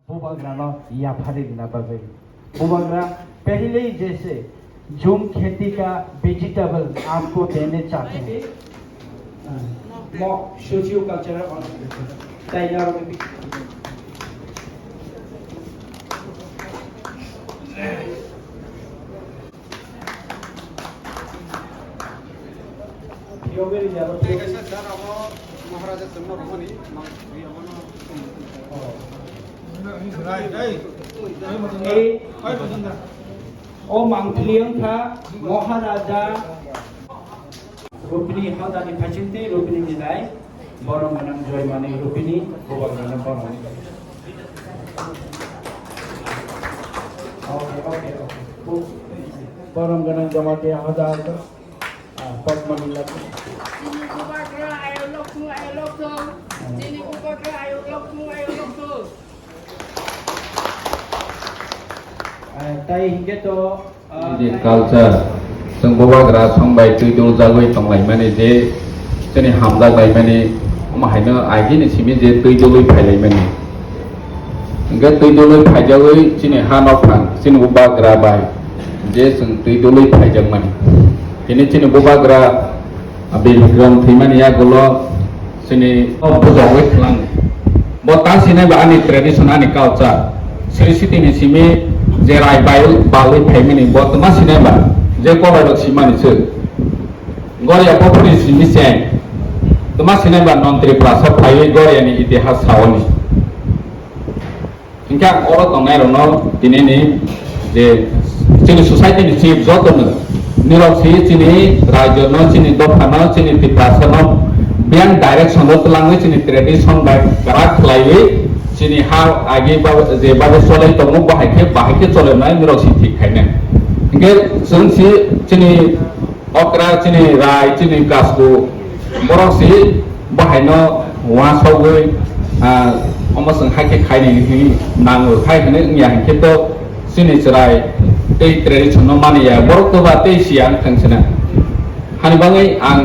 बुबाग्रा no या फारी ना बाबे बुबाग्रा पहले ही जैसे झूम खेती का वेजिटेबल आपको देने चाहते हैं सोशियो कल्चरल तैयार ओ मांगलियं था महाराजा रुपिनी हदानि फाचिंते रुपिनी निलाय बरम मनम जय माने रुपिनी बुबाग्रा बरम okay Baram गणन Jamaate हदा पद्मनिला bubagra ayo lokmu sini bubagra ayo lokmu tai hingga to di culture जों बुबाग्रा संबाय तुइदुल जागै तंलाय माने जे जोंनि हामजा गाय माने माहायनो आगिनि सिमि जे तुइदुलै फायलाय माने इंगा तुइदुलै फायजागै जोंनि हानफां जोंनि बुबाग्रा बाय जे जों तुइदुलै फायजाग माने बेनि जोंनि बुबाग्रा बिलग्राम थैमानिया गलो जोंनि बुजावै खालाम बतासिनाय बा आनि ट्रेडिशन आनि कालचार सिरिसिटिनि सिमि जे राय बालै फायमानि बतमा सिनाय बा जे कलायरक सिमानिसो गरिया पपुनि सिमिसें तमा सिनायबा नन्त्रि प्रासा फायै गरियानि इतिहास सावनि इंका अर तंनाय रनो दिनैनि जे जोंनि ससाइटिनि चिफ जतनो निरक्सि जोंनि राज्यनो जोंनि दफानो जोंनि प्रासानो बियान डाइरेक्शन तलाङै जोंनि ट्रेडिशन बाय ग्राक खालायै जोंनि हा आगे जे बाबे सलाय दङ बाहायखे चलायनाय निरक्सि थिखायनो इंगे जोंसि जोंनि अक्रा जोंनि राय जोंनि कासखौ बरंसि बाहायनो वासावै अमसं हाके खायनि नाङो खायखौनो इया हांखेथ' जोंनि राय दै ट्रेडिशन मानिया बरकबा दै सियां थांसना हानिबाङै आं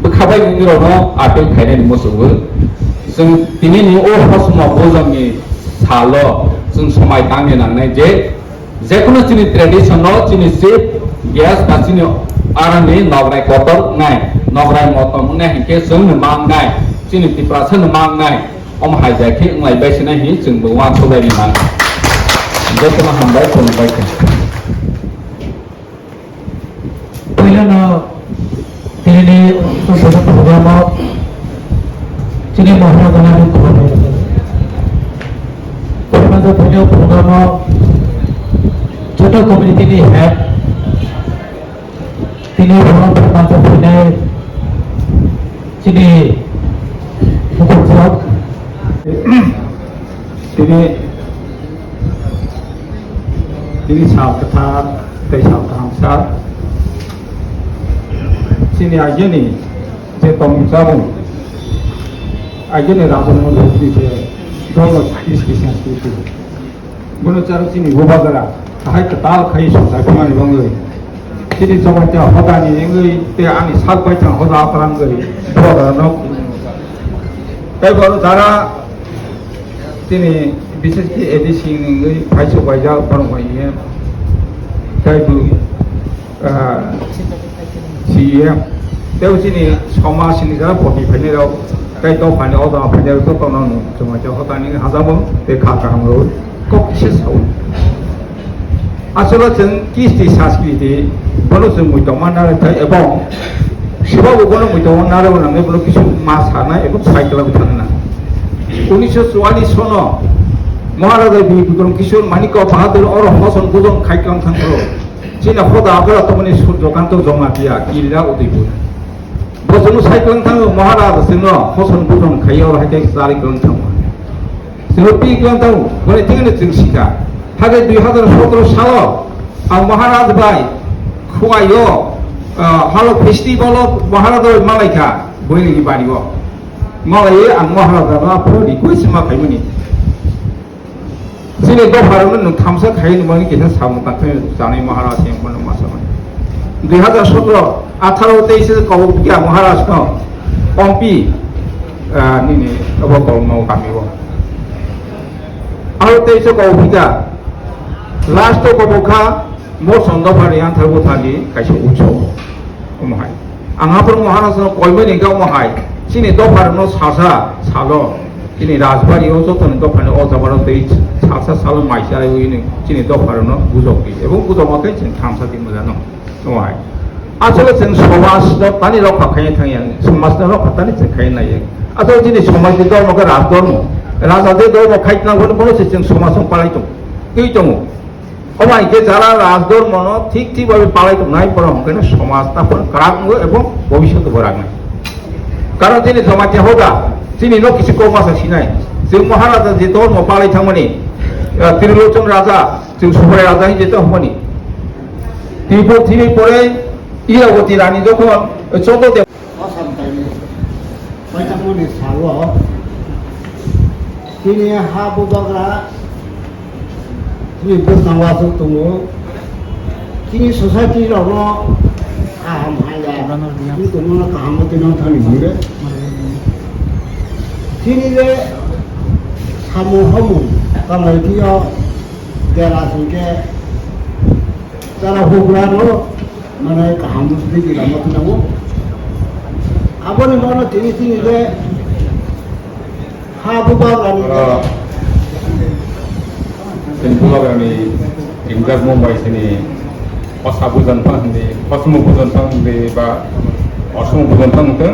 बोखाबाय गिरावनो आपेल खायनायनि मोसौबो जों दिनैनि अ समाव जोंनि साल' जों समाय दांनो नांनाय जे जेखुनु जोंनि ट्रेडिशन जोंनि सिप गेस बा जोंनि आरामनि नगराय कटर नाय नगराय मतम नाय हिंखे जोंनो मांनाय जोंनि तिप्रासनो मांनाय अम हायजाखि लाय बायसिनाय हि जोंबो वा सबायनि मान जेखुनु हामबाय खुलुमबाय पहिलानो दिनैनि संसद प्रग्रामाव जोंनि महाराजानि खुलुमनाय पहिलानो फैनाय प्रग्रामाव Total community head তিনি মাঝে ফিনে তিনি তিনি সাবকথা তাই সাবধানসা তিনি আইজেনি যে তমসাবু আইজেনি রাজমন্ত্রী যে ধর্ম সংস্কৃতি গুণচারক তিনি বুবাগ্রা हाय कताल खाई संसार खामानि बांगै सिनि जमाते हदानि एंगै ते आनि साग बायथां हदा अपरांगै बरनो कायबारो दारा तिनि विशेष कि एडिसिंग एंगै फाइसो बायजा परमाइए कायबु सीए तेव सिनि समा सिनि जरा पटि फाइनेराव कायतो फाइने हदा फाइनेराव तो तननु जमाते हदानि हाजाबो ते खाका हामरो ककसे साउ আসলে जों किस्ति संस्कृति बनो जों मुइदमान थाय एबं शिवाबो बनो मुइदमान नारे नांगै बनो किसु मा सानाय एबं साइकेलाबो थाना 1944 सनो महाराजा बिक्रम किशोर मानिक बाहादुर और हसन गुजन खाइकां थांखो जिना हदा आगरा तमनि सूर्यकांत जमा दिया किला उदयपुर बजनु साइकेलां थाङो महाराजा जोंनो हसन गुजन खाइयो हायते सारिकां थाङो जों पिकां थाङो बने थिगने जों सिका हागे 2017 साल आं महाराज बाय खुआयो हालो फेस्टिवल महाराज मालायखा बयनि बारियो मालाय आं महाराजा ना फरि कुइस मा खायमनि जिने दफारावनो नों थामसा खायनि मानि केसा सामु काथे जानाय महाराज एमन मासामन 2017 18 23 कौ बिया महाराज को ओमपी निने अब कौ नौ कामियो Aro teise ko pita. Last to ko bokha mo sondo phari an tharbo thani kaise ucho. Omahai. Angapur Maharashtra koimeni ga omahai. Sini do pharno sasa salo. Kini rajbari o joton do pharno o jabaro tei sasa salo maisare uini sini do pharno bujoki. Ebong bujomote sin thamsa di mujano. Omahai. আসলে जों समाजनो तानि रक्षा खायनो थाङो समाजनो रक्षा तानि जों खायनो नायो आरो दिनै समाजनि धर्मखौ राज धर्म राजादे धर्म खायनांगौ बलसे जों समाजखौ पालायदों এই दङ अमायके যারা রাজ ধর্মनो ঠিক ঠিকভাবে পালাইতো নাই বড় হকেন সমাজ তারপর রাখবো এবং ভবিষ্যতে রাখবে কারণ তিনি জমাতে হোগা তিনি নো কিছু কমাসা সিনাই जों महाराजा যে ধর্ম পালাই থামনি ত্রিলোচন রাজা जों সবাই রাজা যেতে হবনি ত্রিপুর তিনি পরে 이라고티 라니 좋고 저도 돼. 어삼다니 빨장문에 살고 이니 하부바그라 이니 나와서 동무 이니 소사이티라고 아함하야 이 동무나 가함도 나타니 그래 이니에 사무하무 가만히요 대라선게 따라 호구라로 mana kahamu sedikit lama tu namu. Apa ni mana tini le bubagra ni. bubagra ni Inggris Mumbai sini osabujan pang di, osmubujan pang di ba osmubujan pang tu.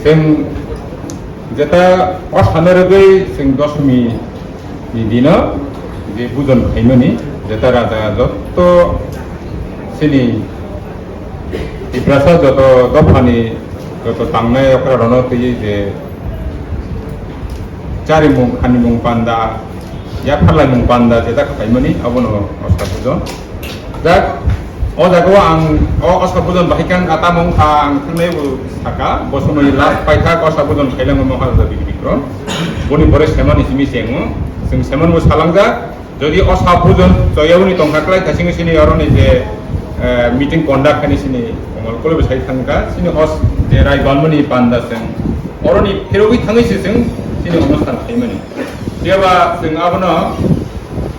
Dan jeta osaneragai sing dosmi di dina di bujan kainu ni jeta raja jotto sini ibrasa joto dofani joto tangnai okrarono tei je cari mung khani mung panda ya phalai mung panda jeta khaimani abono osabujon dak o jago ang o osabujon bahikan ata mung kha ang thnai bu saka bosonoi last paitha osabujon khailang mo khala bikro boni bore semani simi sengo sing semon bu salangja যদি অসাবুজন জয়াউনি তংখাকলাই থাসিং সিনি অরনি যে meeting conduct খানি সিনি অমল কলবে সাই থাঙ্কা সিনি অস যে রাই গলমনি পান্দাসেন অরনি ফেরবি থাঙ্গিসি जों সিনি অনুষ্ঠান খাইমানি দেবা जों আবনো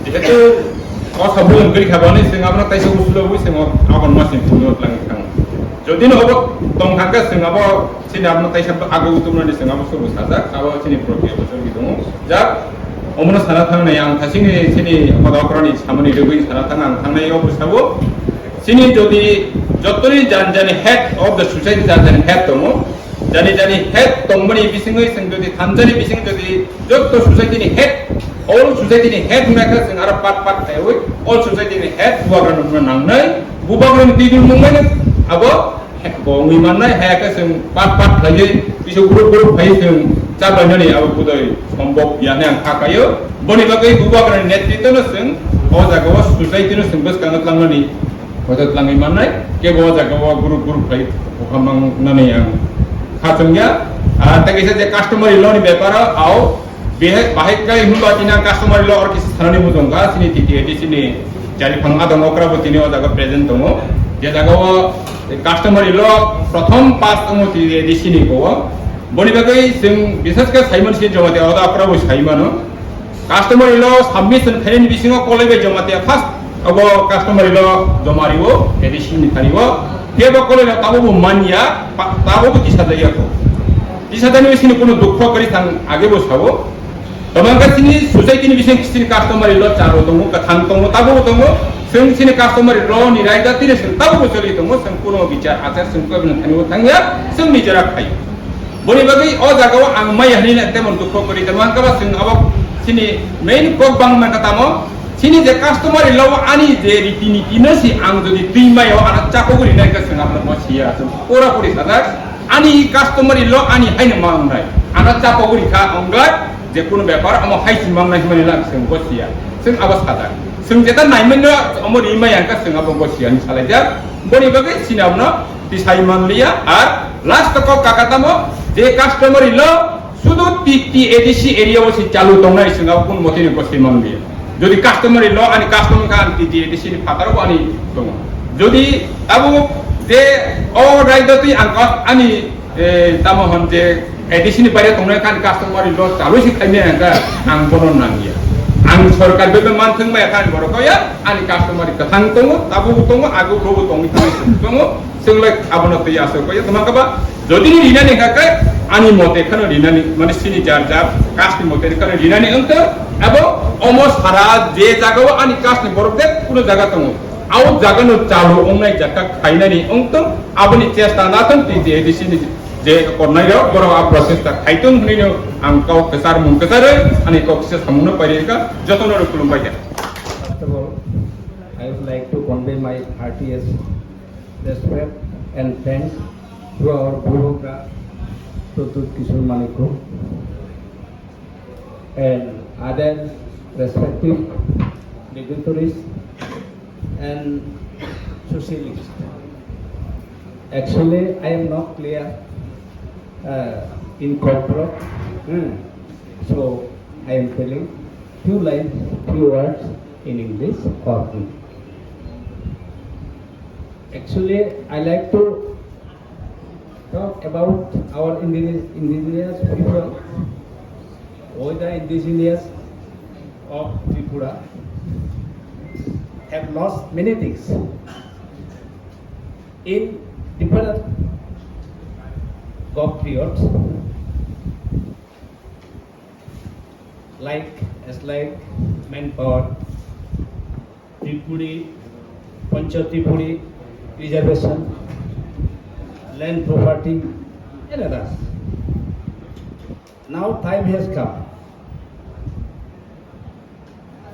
যেহেতু অসাবুজন গরি খাবানি जों আবনো তাইসে উসলবু जों আগন মাসিন ফুলো লাঙ্গি থাং যদি ন হবো তংখাকা जों আবো সিনি আবনো তাইসে আগো উতুমনি जों আবো সবু সাজা আবো সিনি প্রক্রিয়া বছরবি দङ যা 어머나 사나타는 양 다시니 신이 어다크라니 사모니 르브이 사나타는 상나이 오브사고 신이 저디 저들이 잔잔히 head of the society 잔잔히 head 동무 잔이 head 동문이 비싱의 생도디 단전이 비싱 저디 저도 society니 head all society니 head 나가 생아라 팟팟 해오 all society니 head 부바그라는 낭나이 부바그라는 뒤들 먹는 아버 공이 만나이 해가 생 팟팟 하게 비서 그룹 하이 생 짜바년이 아버 부도이 সম্ভব ইয়ানে থাকায় বনিবাগৈ বুবাগ্রানি নেতৃত্বনো जों o jagao society no जों bas kangat langani hojat langai manai ke o jagao group hai bukhamang nani ang khachungya takisa je customary law ni byapara ao bahik kai hunba tina customary law or kisi thanani bujongga sini titi sini jari phanga dong okrabo tini o jaga present dong je jagao customary law prothom pass dong titi sini ko বনিবাগৈ जों বিশেষকৈ Simon scene জমাতে আদা আক্রাবো সাইমানো customary ল submission খাইনি বিসিङो কলেবে জমাতে first अब customary ল জমারিবো addition খানিবো কেবো কলেবে তাবো মানিয়া তাবো দিশা যাইয়াকো দিশা দানি বিসিনি কোনো দুঃখ করি থাং আগে বসাবো তমাঙ্কা সিনি সোসাইটিনি বিসিং সিনি কাস্টমারি ল চারো দङ কাথাং দङ তাবো দङ जों सिनि कास्टमारि ल नि रायदा तिने जों ताबो चलि दङ जों कोनो बिचार आचार जों कबन थानिबो थांया जों निजरा खाय বনিবাগৈ o jagao ang mai hani na temon dukho kori tamang ka जों अब sini main kok bang man katamo sini je customer law ani je riti niti na si ang jodi timai o ana chako guri nai ka जों apna mosia pura puri sadar ani customer law ani haina mang nai ana chako guri kha ongla je kono byapar amo haisi mang nai mani la जों mosia जों abas sadar जों jeta naimen no amo rimai ang ka जों abo mosia ni salaja বনিবাগৈ sini amna disai manliya ar last ko kakatamo যে customary ল শুধু TT ADC area বসে চালু দংনাই সিঙ্গা কোন মতেনি বসে মানবি যদি কাস্টমারি ল আনি কাস্টমার কান টিটি এডিসি নি ফাতারো আনি দং যদি আবু যে ও রাইদতি আঙ্ক আনি তামহন যে एडिसनि बारे तंनाय खान कास्टमार ल चालु सिखायने का आं बरन नांगिया आं सरकार बे मानथों मा खान बरकया आनि कास्टमार कथां दङ ताबु दङ आगु प्रभु दङ दङ जोंलाय आबनो तै आसो कय तमाकबा जदि रिनानि काके आनि मते खान रिनानि माने सिनि जार जार कास्टनि मते खान रिनानि अंत एबो अलमोस्ट सारा जे जागाव आनि कास्टनि बरक दे कुनो जागा दङ आउ जागानो चालु अंनाय जाका खायनानि अंत आबनि चेष्टा नाथन ति एडिसनि जे करनायाव बर' प्रसेसता खायथों होनैनो आं गाव केसार मुं केसार आनि गाव केसार सामुनो पारिका जतन खुलुमबाय दे First of all, I would like to convey my heartiest respect and thanks to our bubagra Pradyut Kishore Manikko and other respective dignitaries and socialists. Actually, I am not clear in corporate, so I am telling few lines, few words in English or Hindi. Actually, I like to talk about our indigenous people, or the indigenous of Tripura have lost many things in different God periods, like manpower, Tripuri, Panchatripuri, reservation, land property, and others. Now time has come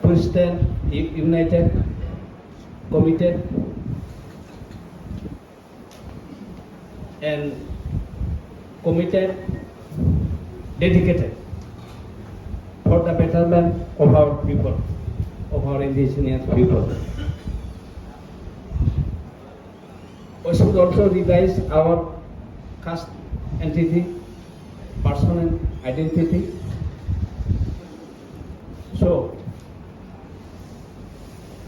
to stand united, committed, and dedicated for the betterment of our people, of our indigenous people. We should also revise our caste entity, personal identity. So,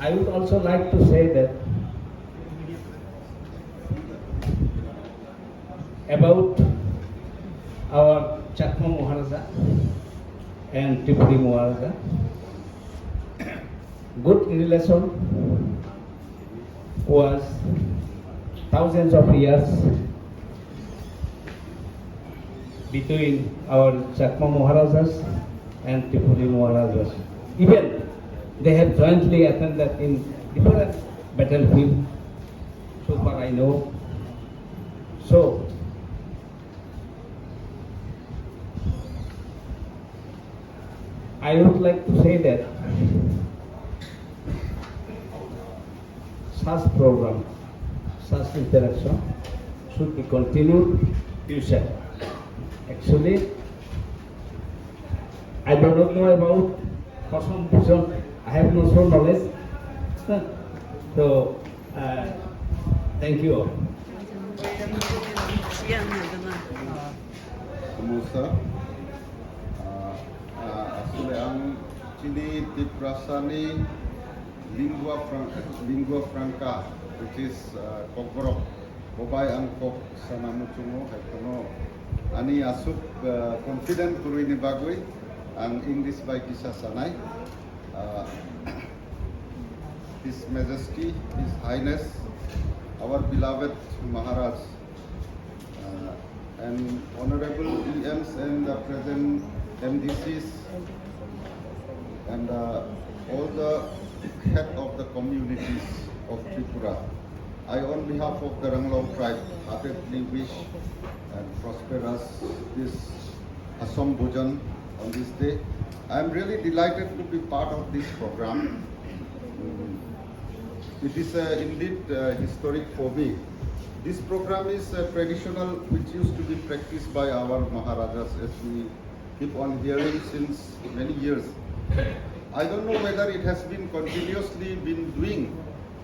I would also like to say that about our Chakma Maharaja and Tripuri Maharaja. Good relation was thousands of years between our Chakma Maharajas and Tripuri Maharajas. Even they have jointly attended in different battlefield, so far I know. So, I would like to say that such program, such interaction should be continued future. Actually, I do not know about person vision. I have no so knowledge. So, thank you all. Kumusta? Asli ang sini diprasani lingua franca, which is Kokborok. Bobay ang kok sa namutungo hetono ani asuk confident kuri ni bagui ang English by kisah sanai. His Majesty, His Highness, our beloved Maharaj, and honorable EMs and the present MDCs, and all the head of the communities of Tripura. I, on behalf of the Ranglong tribe, heartily wish and prosperous this Assam Bhujan on this day. I am really delighted to be part of this program. It is indeed historic for me. This program is traditional, which used to be practiced by our Maharajas, as we keep on hearing since many years. I don't know whether it has been continuously been doing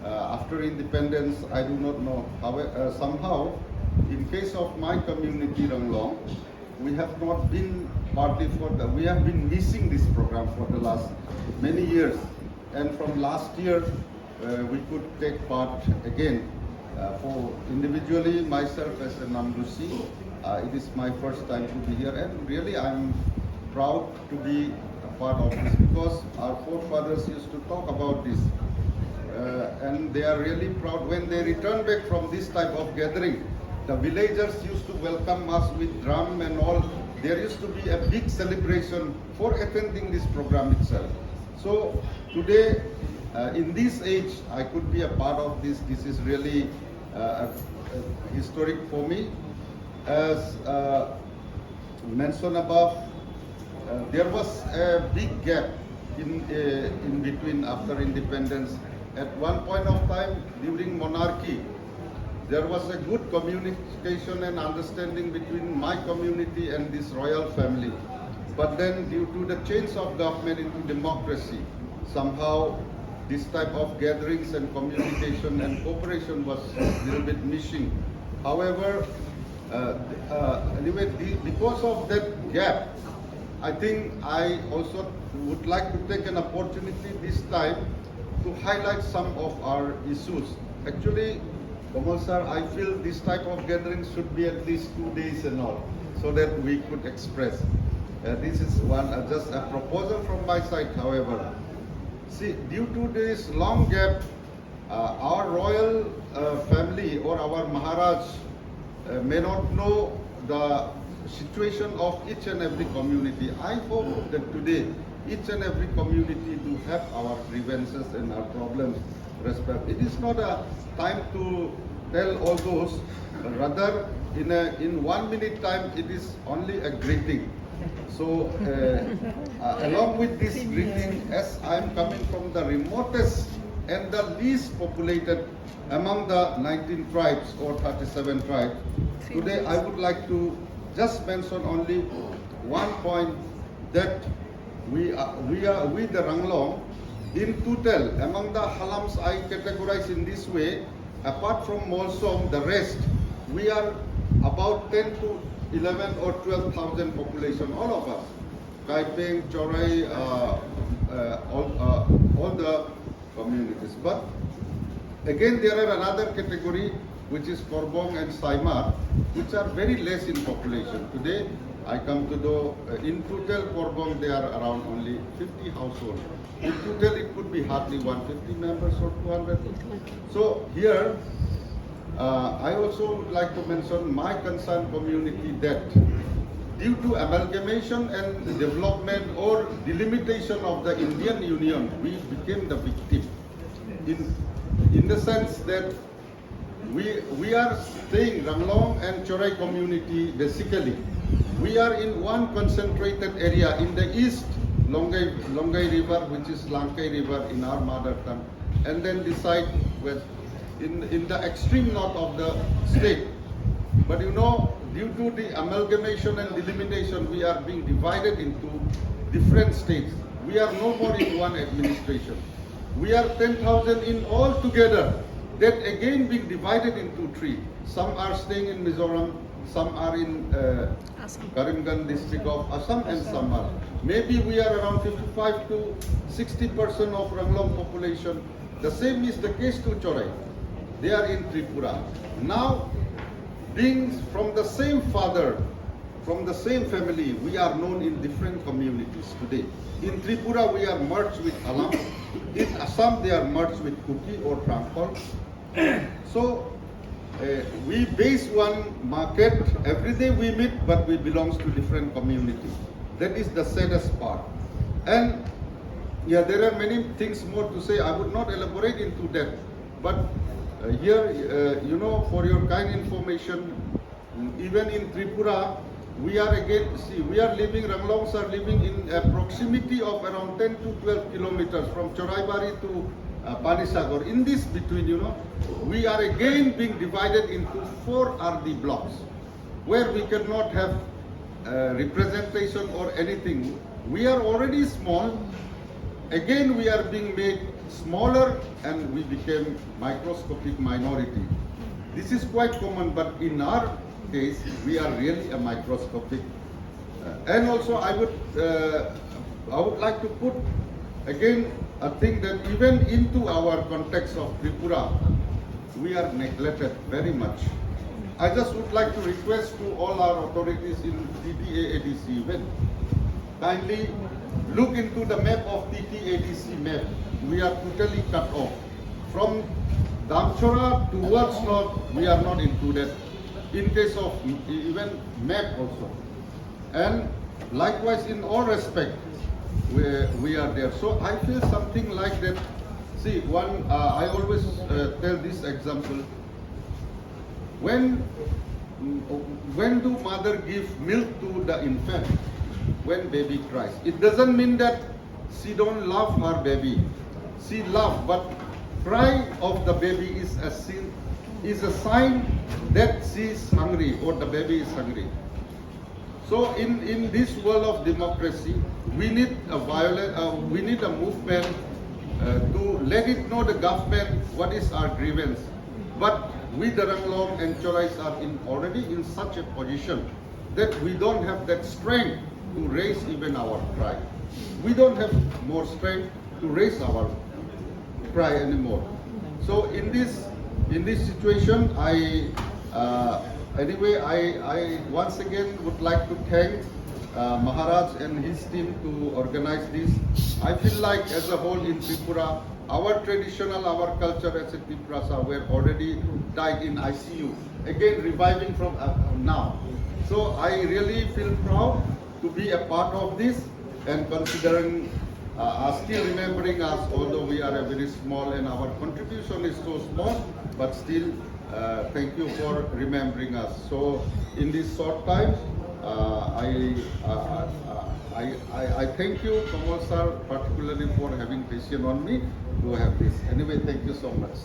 after independence. I do not know. However, somehow, in case of my community, Ranglong, we have not been partly we have been missing this program for the last many years. And from last year, we could take part again. For individually myself as a Namdusi, it is my first time to be here, and really I'm proud to be a part of this because our forefathers used to talk about this, and they are really proud when they return back from this type of gathering. The villagers used to welcome us with drum and all. There used to be a big celebration for attending this program itself. So today, in this age, I could be a part of this. This is really historic for me. As mentioned above, there was a big gap in between after independence. At one point of time during monarchy, there was a good communication and understanding between my community and this royal family. But then due to the change of government into democracy, somehow this type of gatherings and communication and cooperation was a little bit missing. However, anyway, because of that gap, I think I also would like to take an opportunity this time to highlight some of our issues. Actually, Kamal sir, I feel this type of gathering should be at least 2 days and all, so that we could express. This is one just a proposal from my side. However, see, due to this long gap, our royal family or our Maharaj may not know the situation of each and every community. I hope that today each and every community do have our grievances and our problems. Respect. It is not a time to tell all those. Rather, in 1 minute time, it is only a greeting. So, along with this greeting, as I am coming from the remotest and the least populated among the 19 tribes or 37 tribes, today I would like to just mention only one point that we the Ranglong, in total, among the halams I categorize in this way, apart from Molsom, the rest, we are about 10 to 11 or 12,000 population, all of us. Kaiping, Chorai, all the communities. But again, there are another category, which is Korbong and Saimar, which are very less in population. Today, I come to know, in total Korbong, they are around only 50 households. In total, it could be hardly 150 members or 200. So here, I also would like to mention my concerned community that due to amalgamation and development or delimitation of the Indian Union, we became the victim. In the sense that we are staying, Ranglong and Chorai community basically, we are in one concentrated area in the east, Longai River, which is Langkai River in our mother tongue, and then the side west, in the extreme north of the state. But you know, due to the amalgamation and delimitation, we are being divided into different states. We are no more in one administration. We are 10,000 in all together, that again being divided into three. Some are staying in Mizoram, some are in Karimganj district of Assam, and some are. Maybe we are around 55 to 60% of Ranglong population. The same is the case to Chorai. They are in Tripura. Now, being from the same father, from the same family, we are known in different communities today. In Tripura, we are merged with Alam. In Assam, they are merged with Kuki or Trangkol. So, we base one market. Every day we meet, but we belong to different communities. That is the saddest part. And yeah, there are many things more to say. I would not elaborate into that. But here, you know, for your kind information, even in Tripura, we are again, see, we are living, Ranglongs are living in a proximity of around 10 to 12 kilometers from Choraibari to Panisagar. In this between, you know, we are again being divided into 4 RD blocks, where we cannot have representation or anything. We are already small. Again, we are being made smaller, and we became microscopic minority. This is quite common, but in our case, we are really a microscopic. And also, I would like to put again a thing that even into our context of Tripura, we are neglected very much. I just would like to request to all our authorities in TTADC event, kindly look into the map of TTADC map. We are totally cut off. From Damchora towards north, we are not included. In case of even map also. And likewise in all respect, we are there. So I feel something like that. See, I always tell this example. When do mother give milk to the infant? When baby cries. It doesn't mean that she don't love her baby. She love, but cry of the baby is a sign that she is hungry or the baby is hungry. So in this world of democracy, we need a movement to let it know the government what is our grievance. But we the Ranglong and Chorais are already in such a position that we don't have that strength to raise even our cry. We don't have more strength to raise our cry anymore. So in this situation, I once again would like to thank Maharaj and his team to organize this. I feel like as a whole in Tripura, our traditional, our culture as a Tripurasa were already died in ICU, again reviving from now. So I really feel proud to be a part of this, and considering still remembering us, although we are a very small and our contribution is so small, but still thank you for remembering us. So in this short time, I thank you, Kamal sir, particularly for having patience on me to have this. Anyway, thank you so much.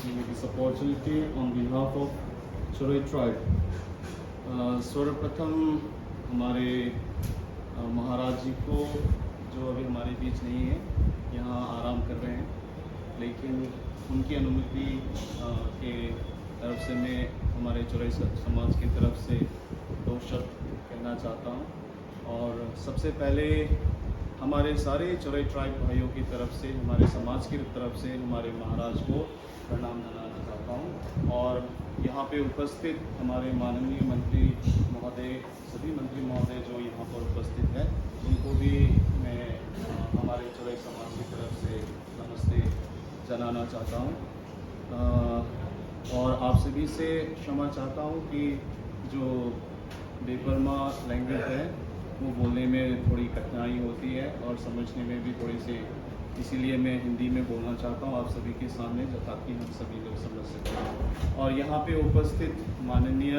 Giving me this opportunity on behalf of Chorai tribe. सर्वप्रथम हमारे महाराज जी को, जो अभी हमारे बीच नहीं है, यहाँ आराम कर रहे हैं, लेकिन उनकी अनुमति के तरफ से मैं हमारे चौराई समाज की तरफ से 2 शब्द कहना चाहता हूँ। और सबसे पहले हमारे सारे चौराई ट्राइब भाइयों की तरफ से, हमारे समाज की तरफ से हमारे महाराज को प्रणाम जनाना चाहता हूँ। और यहाँ पे उपस्थित हमारे माननीय मंत्री महोदय, सभी मंत्री महोदय जो यहाँ पर उपस्थित हैं, उनको भी मैं हमारे चौराई समाज की तरफ से नमस्ते जनाना चाहता हूँ। और आप सभी से क्षमा चाहता हूँ कि जो बेपरमा लैंग्वेज है वो बोलने में थोड़ी कठिनाई होती है और समझने में भी थोड़ी सी, इसीलिए मैं हिंदी में बोलना चाहता हूँ आप सभी के सामने, ताकि हम सभी लोग समझ सकें। और यहाँ पे उपस्थित माननीय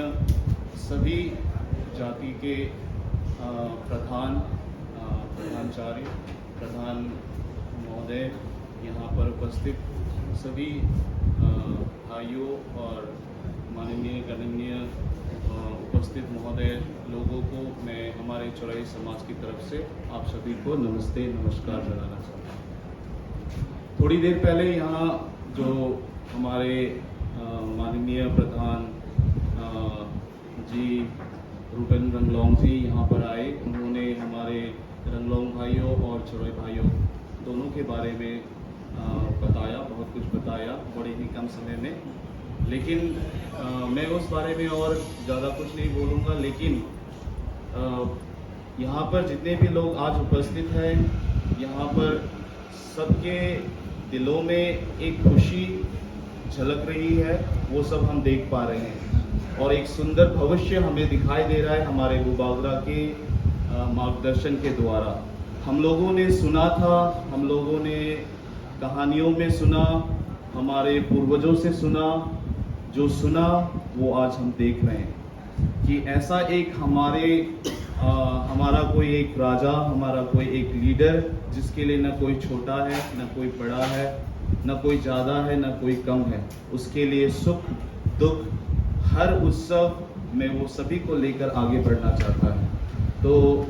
सभी जाति के प्रधानाचार्य, प्रधान महोदय, यहाँ पर उपस्थित सभी भाइयों और माननीय गणनीय उपस्थित महोदय लोगों को मैं हमारे चौराई समाज की तरफ से आप सभी को नमस्ते नमस्कार जनाना चाहता हूँ। थोड़ी देर पहले यहाँ जो हमारे माननीय प्रधान जी रूपेन रंगलोंग जी यहाँ पर आए, उन्होंने हमारे रंगलोंग भाइयों और चौराई भाइयों दोनों के बारे में बताया, बहुत कुछ बताया बड़े ही कम समय में। लेकिन मैं उस बारे में और ज़्यादा कुछ नहीं बोलूँगा, लेकिन यहाँ पर जितने भी लोग आज उपस्थित हैं, यहाँ पर सबके दिलों में एक खुशी झलक रही है, वो सब हम देख पा रहे हैं। और एक सुंदर भविष्य हमें दिखाई दे रहा है हमारे बुबागरा के मार्गदर्शन के द्वारा। हम लोगों ने सुना था, हम लोगों ने कहानियों में सुना, हमारे पूर्वजों से सुना, जो सुना वो आज हम देख रहे हैं कि ऐसा एक हमारा कोई एक राजा, हमारा कोई एक लीडर, जिसके लिए न कोई छोटा है, न कोई बड़ा है, न कोई ज़्यादा है, न कोई कम है। उसके लिए सुख दुख हर उत्सव में वो सभी को लेकर आगे बढ़ना चाहता है। तो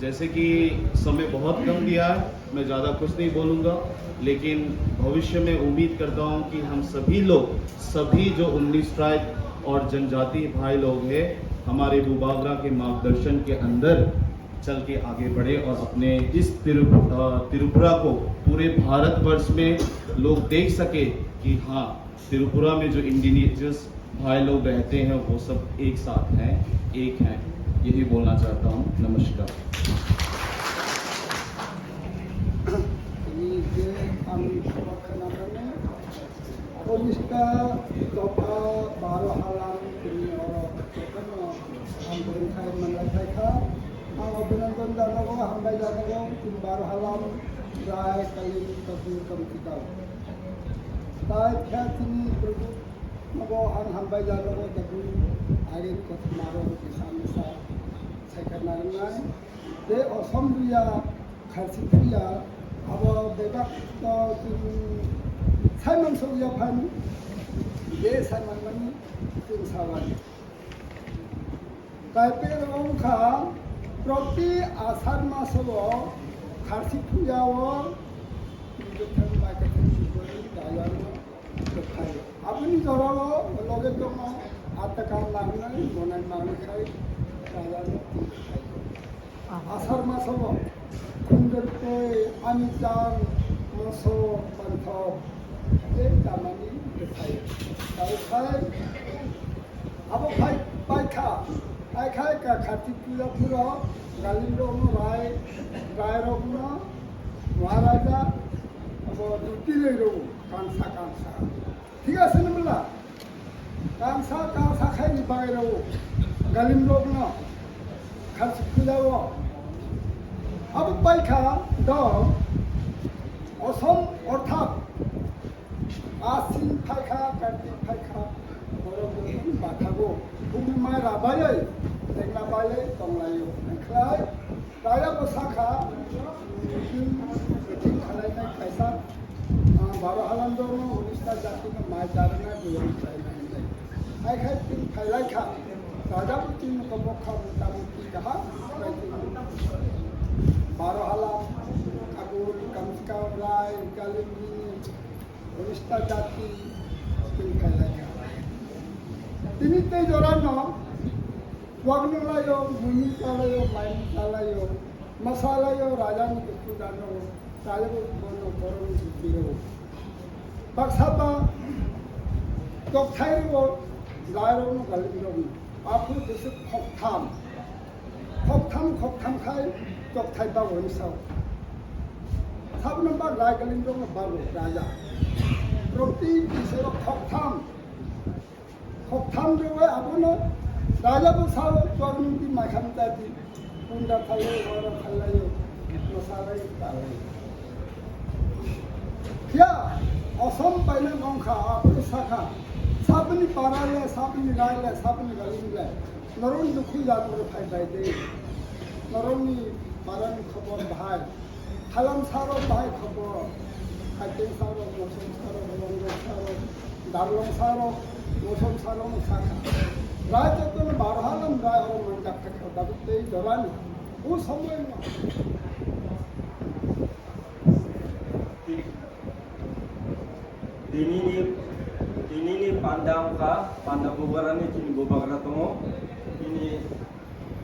जैसे कि समय बहुत कम दिया है, मैं ज़्यादा कुछ नहीं बोलूँगा, लेकिन भविष्य में उम्मीद करता हूँ कि हम सभी लोग, सभी जो 19 ट्राइब और जनजाति भाई लोग हैं, हमारे बुबागरा के मार्गदर्शन के अंदर चल के आगे बढ़े और अपने इस त्रिपुरा को पूरे भारतवर्ष में लोग देख सके कि हाँ त्रिपुरा में जो इंडिजिनियस भाई लोग रहते हैं वो सब एक साथ हैं, एक हैं, यही बोलना चाहता हूँ। नमस्कार। Komista Dopa Baru Halam Kini Orang Kono Ambil Kai Mengatai Ka Ang Abinanton Danago Hambai Danago Kim Baru Halam Rai Kalim Kabir Kamkitau Tai Khatini Pradyut Nago Ang Hambai Danago Dagu Arin Kotmaro Kisan Sa Saikaranai De Osombiya Kharsipriya Abo Bebak Simon Soya Pan, yes, Simon Money, King Savan. Taipei Onka, Propi Asarma Solo, Karsipuyawa, the Ten Marketing, Diana, the Pai. Abin Zorolo, Logetomo, Atakan Lagna, Monan Manikai, Diana, Asarma Solo, Kunderpe, Amitan, Moso, Panto. Tamani Kai. Abo Kai Baika. I Kai Katipula Pura, Galindo Rai, Rairoguna, Maharaja, about Tilo, Kansa Kansa. Tia Sinamula, Kansa Kansa Kai Bairo, Galindo, Katipula. Abo Baika, dog, or some or top. Asin Paika, Kati Paika, Borobu, Batago, Umai Rabaye, Teglabaye, Tonglayo, and Cly, Raya Osaka, Kalana Kaisa, Barahalando, Ulista Jatin, my Darana, I had been Kailaka, Radaputin, Kaboka, Tamuka, Barahala, Kabul, Kamska, Rai, Galimini. Ulista Jati Kailaka. Tinite Jorano, Wagnulayo, Munikalayo, Maintalayo, Masalayo, Rajan Kudano, Salayo, Bono, Boron, Zero. Baksaba, Doktairo, Zairo, Galino, after this Koktam. Koktam Kai, Doktaiba himself. Sabnamba Galindo, Baru, Raja. Roti is a Koktam. Koktam, the way Abuna, Raja was how talking to my Hamtati, Punda Palayo, or Palayo, Masara. Yeah, or some Pailangonka, Saka, Sabini Parala, Sabini Rila, Sabini Galinga, not only the Kuya to reply by day, not only Paran Kabor Bahai, Halam Saro Bahai Kabor. Katin Saro, Moson Saro, Longo Saro, Darlong Saro, Moson Saro, Saka. Right to the Barhalam, Rai, Dr. Kabate, Doran, who somewhere. Ini pandang bubarani kini bubagra tomo ini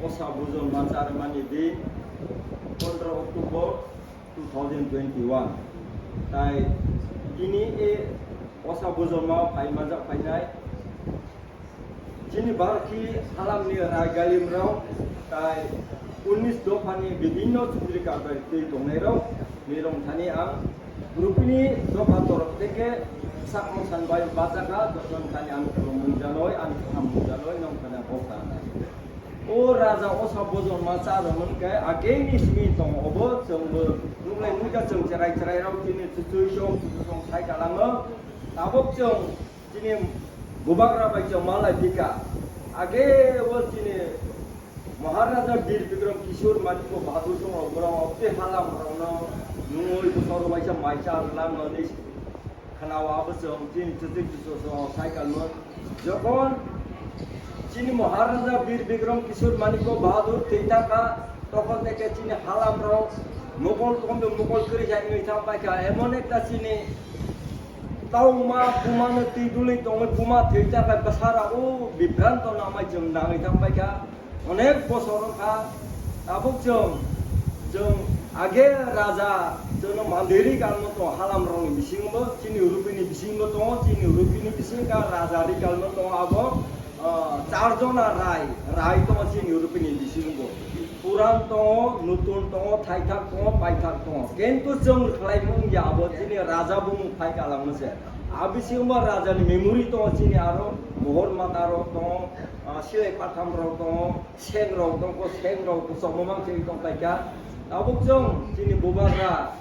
osa buzon mancar mani di 15 Oktober 2021. Tai ini osa buzon mau pai majak pai nai. Kini barki alam ni ragalim rau tai 19 dofani bibino chudri ka bari tongai rau mirong thani ang grup ini dofa torok teke sak mongsan bayu bacaka don thani ang munjanoi ang munjanoi nong kana bokta. O raja osa buzon macha ramon kai ageni smi tong obo chong nunglai muja chong cerai rau kini chuchui song sai kalang tabok chong kini bubagra bai chong malai dika age wo kini Maharaja Pradyut Kishore mati ko bahadur song obrang opte halam rauno nungoi busor bai chong maicha lang ni khanawa ba chong tin chutik so sai kalmo jokon Chini Maharaja Pradyut Kishore Maniko Bahadur Tita ka tokon teke chini halam rao mukol kombe mukol kiri jai ngai sampai ka emon ekta chini tau ma pumana tiduli tong puma tita ka basara o bibranto namai jeng ngai sampai ka onek bosor ka tabuk jeng Age raja jono mandiri kalmo to halam rong bisingmo chini urupini bisingmo to chini urupini bisingka raja ri kalmo to abo চারজনা রায় তো chini urupini bisingmo puran to nutun to thaithak to paithak to kentu jong khlaimung ya abo chini raja bung phai kalang mose abisingmo raja ni memory to chini aro mohor mataro to silai patham ro to seng ro to somomang chini to paika Abuk jong sini bubagra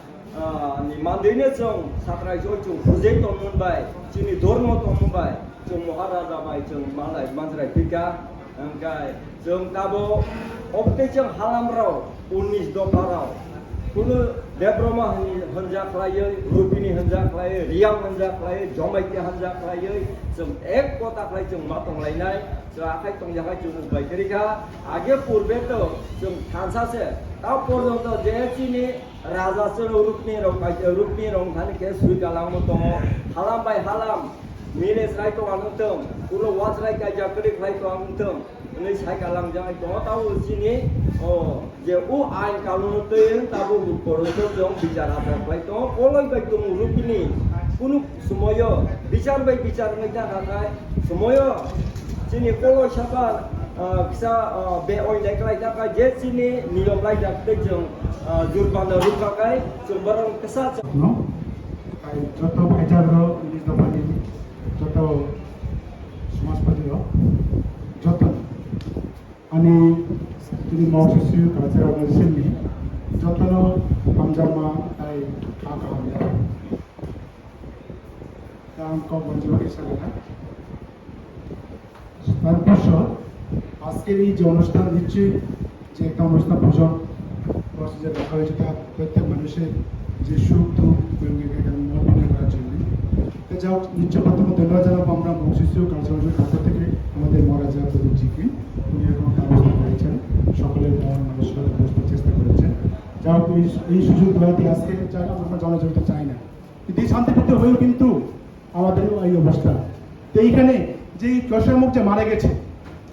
ni mandine jong satrai jong hujai tomun bai sini dormo tomun bai jong maharaja bai jong malai manjrai pika angkai jong tabo opte jong halam rau 19 dopa rau kuno debroma hanja khlai rupini hanja khlai riam hanja khlai jomai ke hanja khlai jong ek kota khlai jong matong lainai jong akai tong jakai jong bai kerika age purbe to jong thansa se তাও পর্যন্ত যে চিনি রাজা সর রূপনি রং খানি কে সুই গালাম মতো Halam by Halam মিলে সাই তো আনতম পুরো ওয়াজ রাই কাই জাকরি খাই তো আনতম नै সাই গালাম যাই তো তাও চিনি ও যে ও আইন কানুন তৈন তাবো পর্যন্ত জং বিচার আদার খাই তো ওলাই বাই তো রূপনি কোনো সময় বিচার বাই বিচার নাই থাকায় সময় চিনি কোলো সাবা bisa be oi dek lai dak je sini niyom lai dak te jong jurbana rupa kai jong barang kesat no kai joto bhajar ro ini do pani joto samajpati ro joto ani tini maususu culture organization ni joto no pamjama kai khaka hoya tam ko bonjo hisab na তারপর আজকের এই যে অনুষ্ঠান দিচ্ছি যে একটা অনুষ্ঠান ভোজন যে দেখা হয়েছে তা প্রত্যেক মানুষের যে সুখ দুঃখ অভিনয় করার জন্য তো যা নিশ্চয় প্রথম ধন্যবাদ জানাবো আমরা মৌসিসি ও কালচারাল কাছ থেকে আমাদের মহারাজা প্রদীপজিকে উনি এরকম একটা ব্যবস্থা করেছেন সকলের মন মানসিকতা বুঝতে চেষ্টা করেছেন যা হোক এই সুযোগ দেওয়াতে আজকে যারা আমরা জনজনিত চাই না কিন্তু এই শান্তিপূর্ণ হয়েও কিন্তু আমাদের এই অবস্থা তো এইখানে যে চশামুখ যে মারা গেছে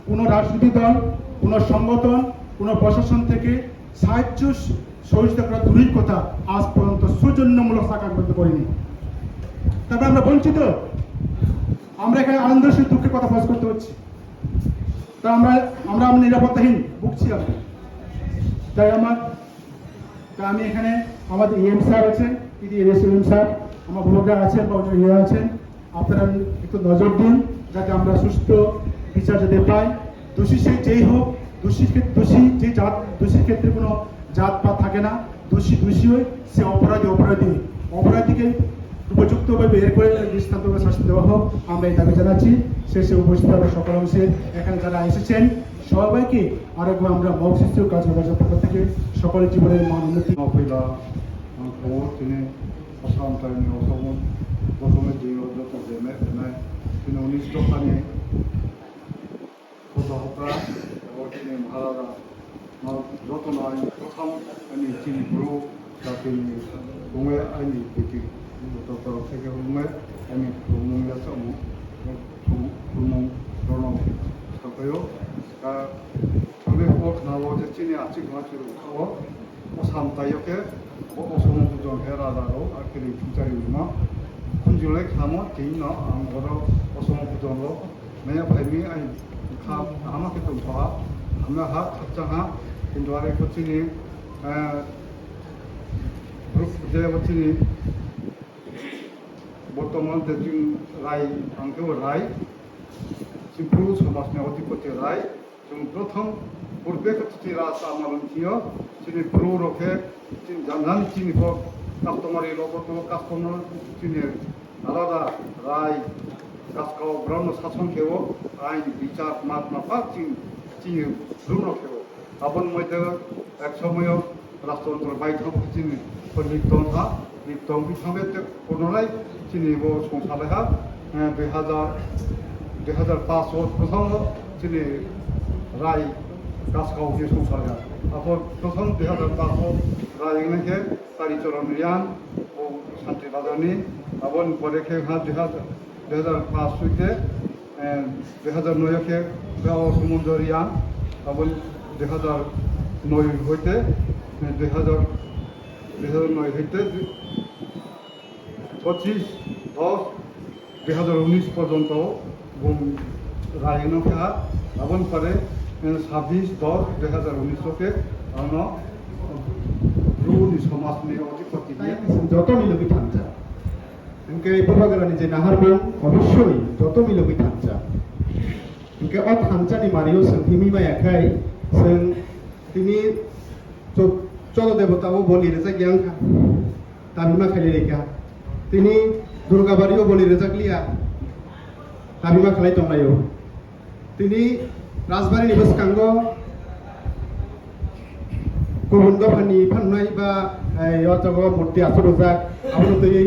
কোনো রাজনৈতিক দল কোনো সংগঠন কোনো প্রশাসন থেকে সাহায্য সহযোগিতা করা দূরের কথা আজ পর্যন্ত সৌজন্যমূলক সাকার করতে পারিনি তারপরে আমরা বঞ্চিত আমরা এখানে আনন্দের সাথে দুঃখের কথা প্রকাশ করতে হচ্ছে তা আমরা নিরাপত্তাহীন ভুগছি আমরা তাই আমি এখানে আমাদের এম স্যার আছেন এম স্যার আমার বুবাগ্রা আছেন বা ইয়ে আছেন আপনারা একটু নজর দিন যাতে আমরা সুস্থ বিচার যাতে পাই দোষী সে যেই হোক দোষীর ক্ষেত্রে কোনো জাতপাত থাকে না দোষী হয় সে অপরাধীকে উপযুক্তভাবে বের করে দৃষ্টান্তভাবে শাস্তি দেওয়া হোক আমরা এই দাবি জানাচ্ছি শেষে উপস্থিত আমরা সকল অংশের এখানে যারা এসেছেন সবাইকে আরেকবার আমরা মৌসিসি ও কালচারাল পক্ষ থেকে সকলের জীবনের মান উন্নতি নফেলা তিনি অসামতায়নি অসমন প্রথমে যে যত জেনে তিনি 19 দফানি হতা এবং তিনি মহারাজা যতন আইন প্রথম আইনি তিনি ব্রু তিনি বুঙে আইনি বিটি তরফ থেকে বুঙে আইনি বুঙে বুমুং রণ সকায়ও 저게 꼭 나오지 찐이 아직 맞추고 가고 삼다이렇게 어서는 좀 해라다고 아끼리 중짜리구나 군주를 가면 되나 아무거나 어서는 부정으로 내가 발미 아니 아마게 좀 좋아 아마하 각장하 인도아래 거치니 그렇게 거치니 বর্তমান দেশিং রায় আঙ্কেও রায় সিম্পল সমাজনে অতি প্রতি রায় जों प्रथम पूर्वे कथि रासा मालंथियो चिनि ब्रु रखे चिन जानजान चिनि को कास्टमारि लोगोतो कास्टमार चिनि आलादा राय कास्काव ब्रह्म शासन केव आइन विचार मात माफा चिनि ब्रु रखेव आबन मध्य एक समय राष्ट्रतंत्र बायथाव चिनि लिप्तन हा लिप्तन बिथांबे कोनराय चिनि बो संसारहा 2005 प्रथम चिनि রায় কাজকাও যে সংসারে তারপর প্রথম 2005 রায় এনেকে তারিচরণ রিয়ান ও শান্তি বাজানি আবন পরে খে 2005 সুইতে 2009 কে গাও সমুদ্র রিয়ান আবন 2009 হইতে 2009 থেকে 25/10/2019 পর্যন্ত এবং রায়নখা আবন পরে 26/10/2019 ब्रुनि समाजनि अधिपति যত মিলবি থানচা ইনকে বুবাগ্রানি যে নাহারবন অবশ্যই যত মিলবি থানচা ইনকে অ থানচানি মারিও जों হিমি মায়াখাই जों তিনি চলো দেবতাও বলি রেজা জ্ঞানখা তাবিমা খালি রেখা তিনি দুর্গাবাড়িও বলি রেজা ক্লিয়া তাবিমা খালাই দंलायो তিনি রাজবাড়ি নিবসকাঙ্গ गुबुन दफानि फाननाय बा अजग मूर्ति आथुरजाक आबुनतयै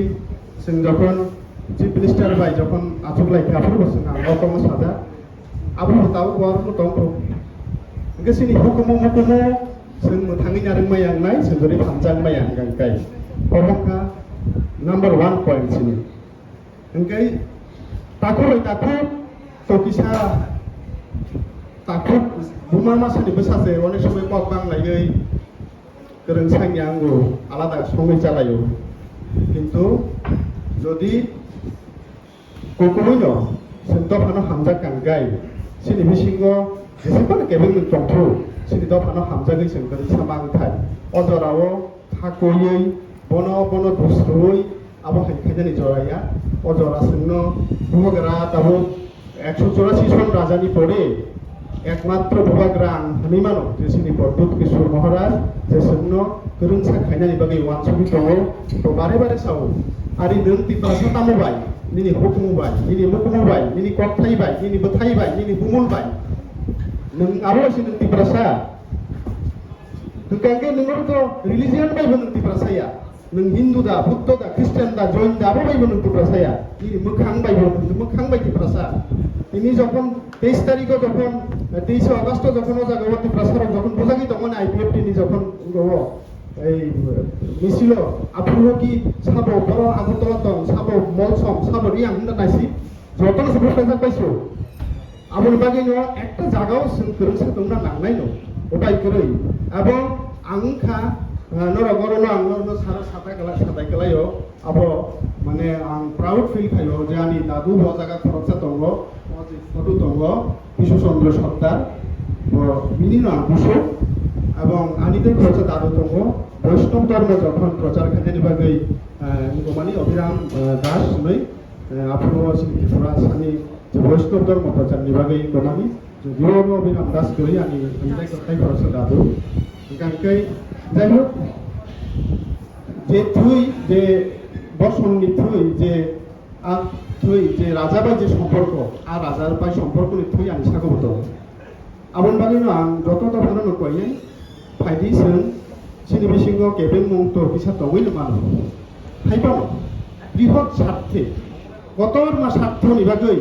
जों जखन चिफ मिनिस्टार बाय जखन आथुरलायखा आफुरबसों आंगतम साजा आबुनताव गवारनो दंखौ गोसोनि हुकुमो जों मोथाङै नारें मायांनाय सोदोरि फामजां मायां गांगाय अबखा नाम्बार 1 पॉइंट सिनि ओंखाय ताखु तकिसा ताखु बुमा मासानि बोसासे अनेक समय पक बांलायै गोरों सांनि आंगो आलादा सङै जालायो किन्तु যদি कोकुमैनो जों दफानो हामजा गांगाय सिनि बिसिंग जेसेबां केबें दंथौ सिनि दफानो हामजागै जों गोरों सामांथाय अजराव थाखयै बन दुस्रुय आबो हायखायनानि जराया अजरा जोंनो बुबाग्रा दाबो 184 सन राजानि परे एकमात्र बुबाग्रा हनिमानो जेसिनि प्रद्युत किशोर महाराज जेसोंनो गोरों साखायनानि बागै वानसबि दङ तो बारे साव आरि नों तिप्रासा तामबाय निनि हुकुमबाय निनि मुकुमबाय निनि कथायबाय निनि बथायबाय निनि बुमुलबाय नों आरो सिनि तिप्रासा दुकांगे नोंगो रिलिजियन बाय नों तिप्रासाया नों हिंदू दा बुद्ध दा ख्रिस्टान दा जैन दा बाय नों तिप्रासाया निनि मोखां बाय तिप्रासा তিনি যখন 23 তারিখে যখন 23 আগস্ট যখন জাগবতী প্রসার যখন বোঝাকি তখন আইপিএফ তিনি যখন এই মিছিল আপুরো কি সাবো বড় আগরতলা দং সাবো মলসম সাবো রিয়াং হন্দা নাইসি যতন সুপ্রচার পাইছো আমল বাগে ন একটা জায়গাও সংকরণ তোমরা নাংনাই ন ওটাই করেই এবং আংখা নরগরন আংনো সারা সাতাই গলাयो আবো মানে আং প্রাউড ফিল খাইও যে আমি দাদু ব জায়গা খরচা দङ ফটো দङ বিশ্বচন্দ্র সর্দার মিনিনো আংকুশো এবং আনিদের খরচা দাদু দङ বৈষ্ণব ধর্ম যখন প্রচার খাইনি বাগै গোমানি অভিরাম দাস नै আপুরো ত্রিপুরা সানি যে বৈষ্ণব ধর্ম প্রচারনি বাগै গোমানি যদিও অভিরাম দাস করি আমি এটাই কথাই খরচা দাদু গানকাই যাই হোক যে তুই যে বর্ষণনি তুই যে তুই যে রাজা বাই যে সম্পর্ক আর রাজার বাই সম্পর্ক তুই আমি সাগবত আবন বাগিনো আं যত তফানো কইনে ফাইদি जों सिनि बिसिंग केबें मुंत बिसा दङै मानो हाइबानो बृहत स्वार्थे गतर मा स्वार्थनि बागै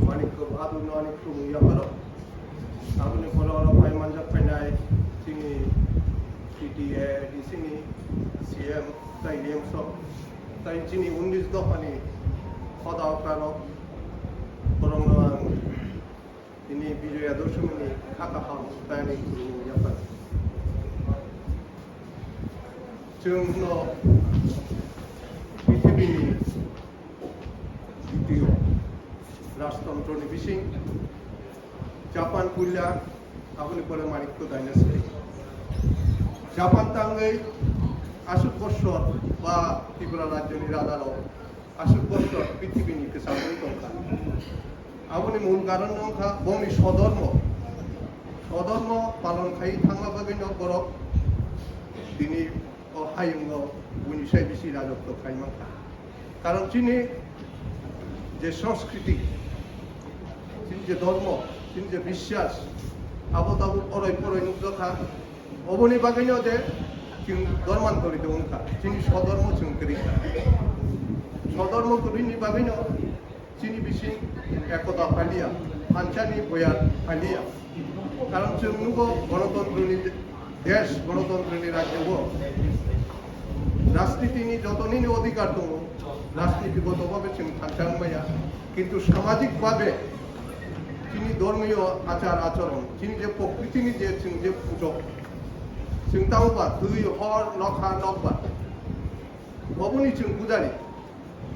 मानिक आदुनो अनेक खुमिया हरो आबुनि फलो फाइ मानजा फाइनाय सिनि टीटीए डिसिनि सीएम ताइलेम सब ताइ जिनि 19 दफानि खदा कारो परंनो आं दिनै बिजया दशमीनि खाका हाउ ताइनि खुमिया हरो जोंनो पृथिबीनि द्वितीय राजतंत्रनि बिसिं जापान पुल्या आबुनि परे मानिक डाइनास्टी जापान तांगै आसुक बछर बा त्रिपुरा राज्यनि राजाराव आसुक बछर पृथिबीनि गोसाबै दंखा आबुनि मूल कारण दंखा बंनि सधर्म पालन खाइ थांला बागैनो बरफ दिनै हायुङाव बयनिसाय बेसि राजत्व खालामखा कारण जोंनि जे संस्कृति जोंनि जे धर्म जोंनि जे বিশ্বাস आबो दाबो अराय नुजखा अबनि बागैनो जे जों धर्मान्तरित दंखा जोंनि सधर्म जों करिखा सधर्म करिनि बागैनो जोंनि बिसिं एकता फालिया हानसानि बया फालिया कारण जों नुगो गणतन्त्रनि देश गणतन्त्रनि राज्य राजनीतिनि जतनिनि अधिकार दङ राजनीतिगतभावे जों थांखांबाया किन्तु सामाजिकभावे जोंनि धर्मीय आचार आचरण जोंनि जे प्रकृतिनि जे जों जे फुजक जों दाउबा दुइ हर नखा नकबा অবনি जों পূজারি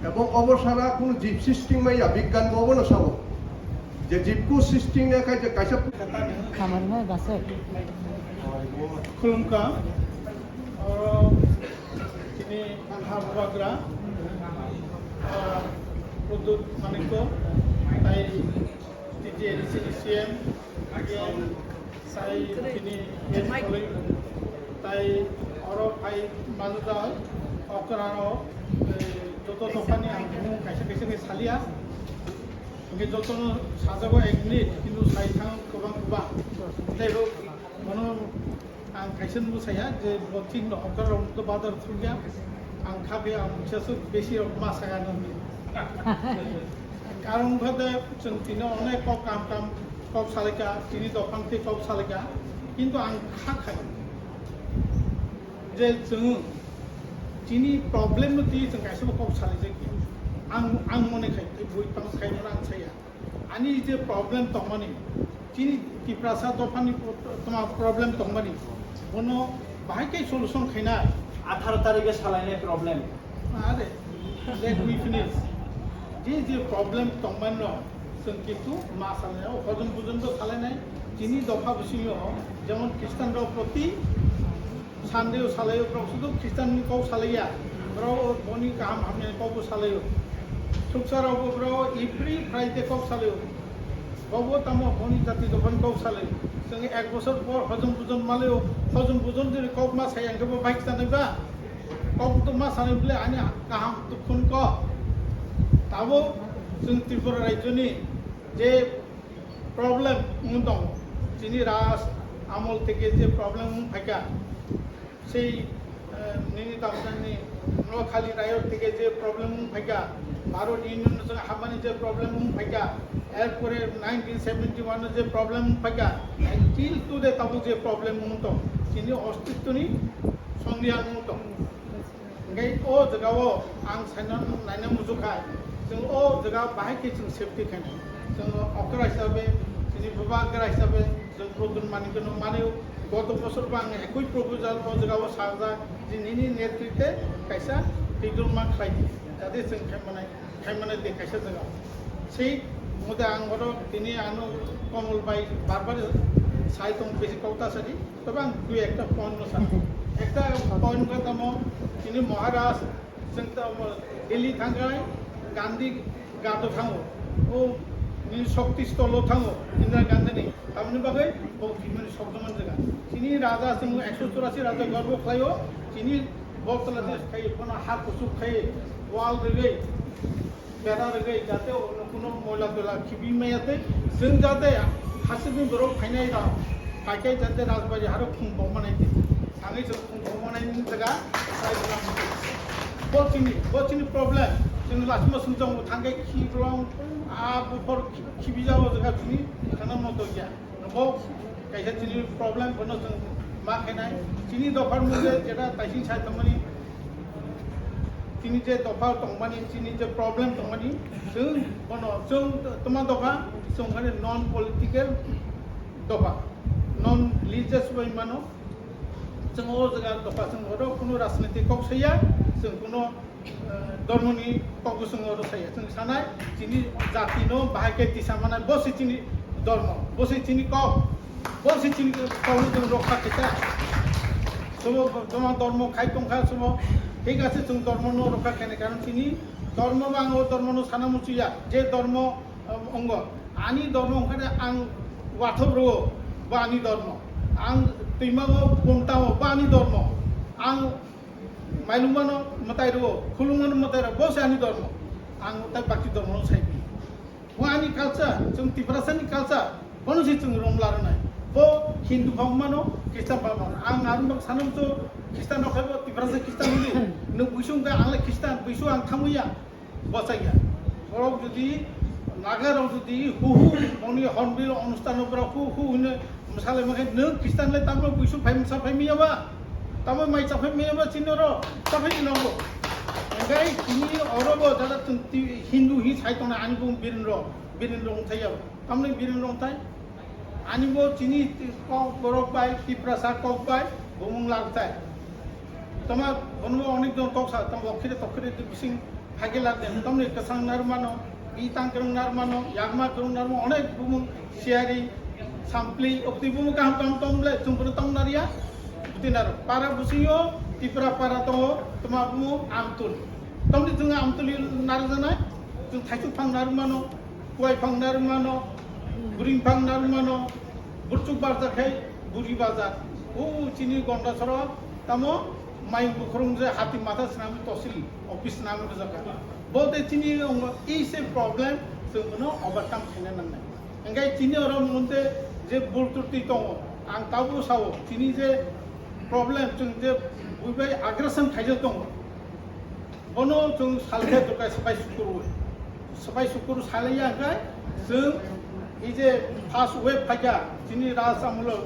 এবং অবসারা কোনো জীব সৃষ্টি মাইয়া বিজ্ঞান অবন সব যে জীবকু সৃষ্টি না খাই যে কাইসা खुलुमका और ini angha bubagra Pradyut maniko tai DJ CDCM again sai ini koli tai oro pai manuda okarano joto tofani anghu kaisa kaisa salia nge joto sajago 1 minute kintu sai thang kobang kuba lebo mono ang kaisen bu saya je botin no okar to badar thulya ang khabe ang chesu beshi ma saya no karon bhade chintino onek kam kop salika tini dokan te kop salika kintu ang kha je chung tini problem no ti chung kaisa kop salije ang mone khai boi pang khai na ang saya ani je problem tomani tini ki prasad dofani toma problem tomani কোনো বাহাইকে solution খাইনা 18 তারিখে সালাইনে problem আরে late we finish যে problem তম্বান্ন जों কিন্তু মা সালাইনা কজন পর্যন্ত সালাইনাই যিনি দফা বসিও যেমন খ্রিস্টানরাও প্রতি সানডেও সালাইও শুধু খ্রিস্টাননি কও সালাইয়া ব্রাও বনি কাম হামনে কও সালাইও সুকসারাও ব্রাও এভরি ফ্রাইডে কও সালাইও বাবু তামো বনি জাতি দফান কও সালাইও जों 1 বছর পর হজম পুজন মালেও হজম পুজন যদি কক মাস হাই আঙ্গব বাইক জানাইবা কক তো মাস আনাইবলে আনি কাহাম তুকুন ক তাবো जों ত্রিপুরা রাজ্যনি যে প্রবলেম দং যিনি রাজ আমল থেকে যে প্রবলেম ফাইকা সেই নিনি তামসানি নোখালি রায়র থেকে যে প্রবলেম ফাইকা ভারত ইউনিয়ন সঙ্গে হামানি যে প্রবলেম ফাইকা এরপরে 1971 যে প্রবলেম ফাইকা টিল টুডে তাবো যে প্রবলেম তো তিনি অস্তিত্বনি সংবিধান তো ngay o jagao ang sanan naina mujukai जों o jaga bahai ke जों सेफ्टी खाने जों अकरा हिसाबै जोंनि बुबाग्रा हिसाबै जों प्रदुन मानिकनो माने गत बছর बां एकই प्रपोजाल o jagao साजा दिनैनि नेतृत्वे कायसा टिगुलमा खायदि जाते जों खायमाने दे कायसा जागा সেই মধ্যে আঙ্গর তিনি আনো কমল বাই বারবার সাইতং বেশি কথা সারি তবে আং দুই একটা পয়েন্ট সারি একটা পয়েন্ট কথাম তিনি মহারাজ जों দিল্লি থাঙ্গাই গান্ধী গাদো থাঙ্গো ও নি শক্তি স্থল থাঙ্গো ইন্দিরা গান্ধী তামনি বাগৈ ও কিমানি শব্দমান জায়গা তিনি রাজা जों 184 রাজা গর্ব খায়ও তিনি বলতলা দেশ খাই কোন হাত কুসুক খাই ওয়াল রেগে বেড়া রেগে যাতে কোনো ময়লা তোলা খিবি মেয়াতে जों যাতে হাসিবি বড় ফাইনাই দাও পাইকাই যাতে রাজবাড়ি আরো খুন বমানাইতে সাঙে जों খুন বমানাইনি জায়গা বচিনি প্রবলেম जों लासमा सुनजों थांगे खिब्रं बुफर खिबिजाव जगा जुनि थाना मतो गया नबो कायसा जिनि प्रॉब्लम बनो जों मा खानाय जिनि दफार मुजे जेटा ताइसिं साइ तमनि जिनि जे दफा तंमानि जिनि जे प्रॉब्लम तंमानि जों बनो जों तमा दफा जों माने नन पॉलिटिकल दफा नन रिलीजियस बै मानो जों ओ जगा दफा जों हरो कुनो राजनीतिक कक्सैया जों कुनो धर्मनि कगुसंग रसाया जों सानाय जिनि जातिनो बाहायके दिसामाना बसि जिनि धर्म बसि जिनि कब बसि जिनि कौन जों रक्षा खेता सब जमा धर्म खाइ तंखा सब ठीक আছে जों धर्मनो रक्षा खेने कारण जिनि धर्म बांगो धर्मनो साना मुचिया जे धर्म अंग आनि धर्म ओंखाने आं वाथब्रो बानि धर्म आं दैमागो बमताव बानि धर्म आं माइलुमानो मताइरो खुलुमानो मताइरो बस आनि धर्म आं उता बाकी धर्मनो साइबि वानि कालचार जों तिब्रासानि कालचार बनसि जों रमलारनाय बो हिन्दु भगमानो ख्रिस्टान भगमान आं आरुम सानम तो ख्रिस्टान नखाबो तिब्रासा ख्रिस्टान नि नो बुइसुंगा आंले ख्रिस्टान बुइसु आं थामैया बसाइया बरक जुदि नागाराव जुदि हुहु मनि हनबिल अनुष्ठानफोराव हुहु होनो मसाले मखे नो ख्रिस्टानले तामो बुइसु फाइमसा फाइमियाबा तामो माइ चाफाइ मेयाबा चिनरो चाफाइ नंगो enggak ini orang bawa dalam Hindu hi saya tahu ani pun birin rong saya, kamu birin rong saya, ani bawa sini kau berok bay, tiprasa kau bay, bumung lartai. Tama bonu onik don kok sa tam okhire tokhire bising hage larde tamne kasang narmano itang kerung narmano yagma kerung narmo onek bumung siari sampli opti bumung kaham kam tomble tumpur tom naria butinar para busiyo Tripura para to tama bumung amtul tomni tunga amtuli narjana tung thaichu phang narmano kuai phang narmano guring phang narmano burchuk bazar khai buri bazar o chini gonda soro tamo mai bukhrum je hati mata snam tosil office nam ke jaka bote chini ise problem sungno overcome khina nang engai chini oram munte je bulturti tong ang tabu sawo chini je problem chung je bubai aggression khaije tong bono chung salkhe to kai sabai sukuru salaya kai sung ije first wave phaja chini ras amulo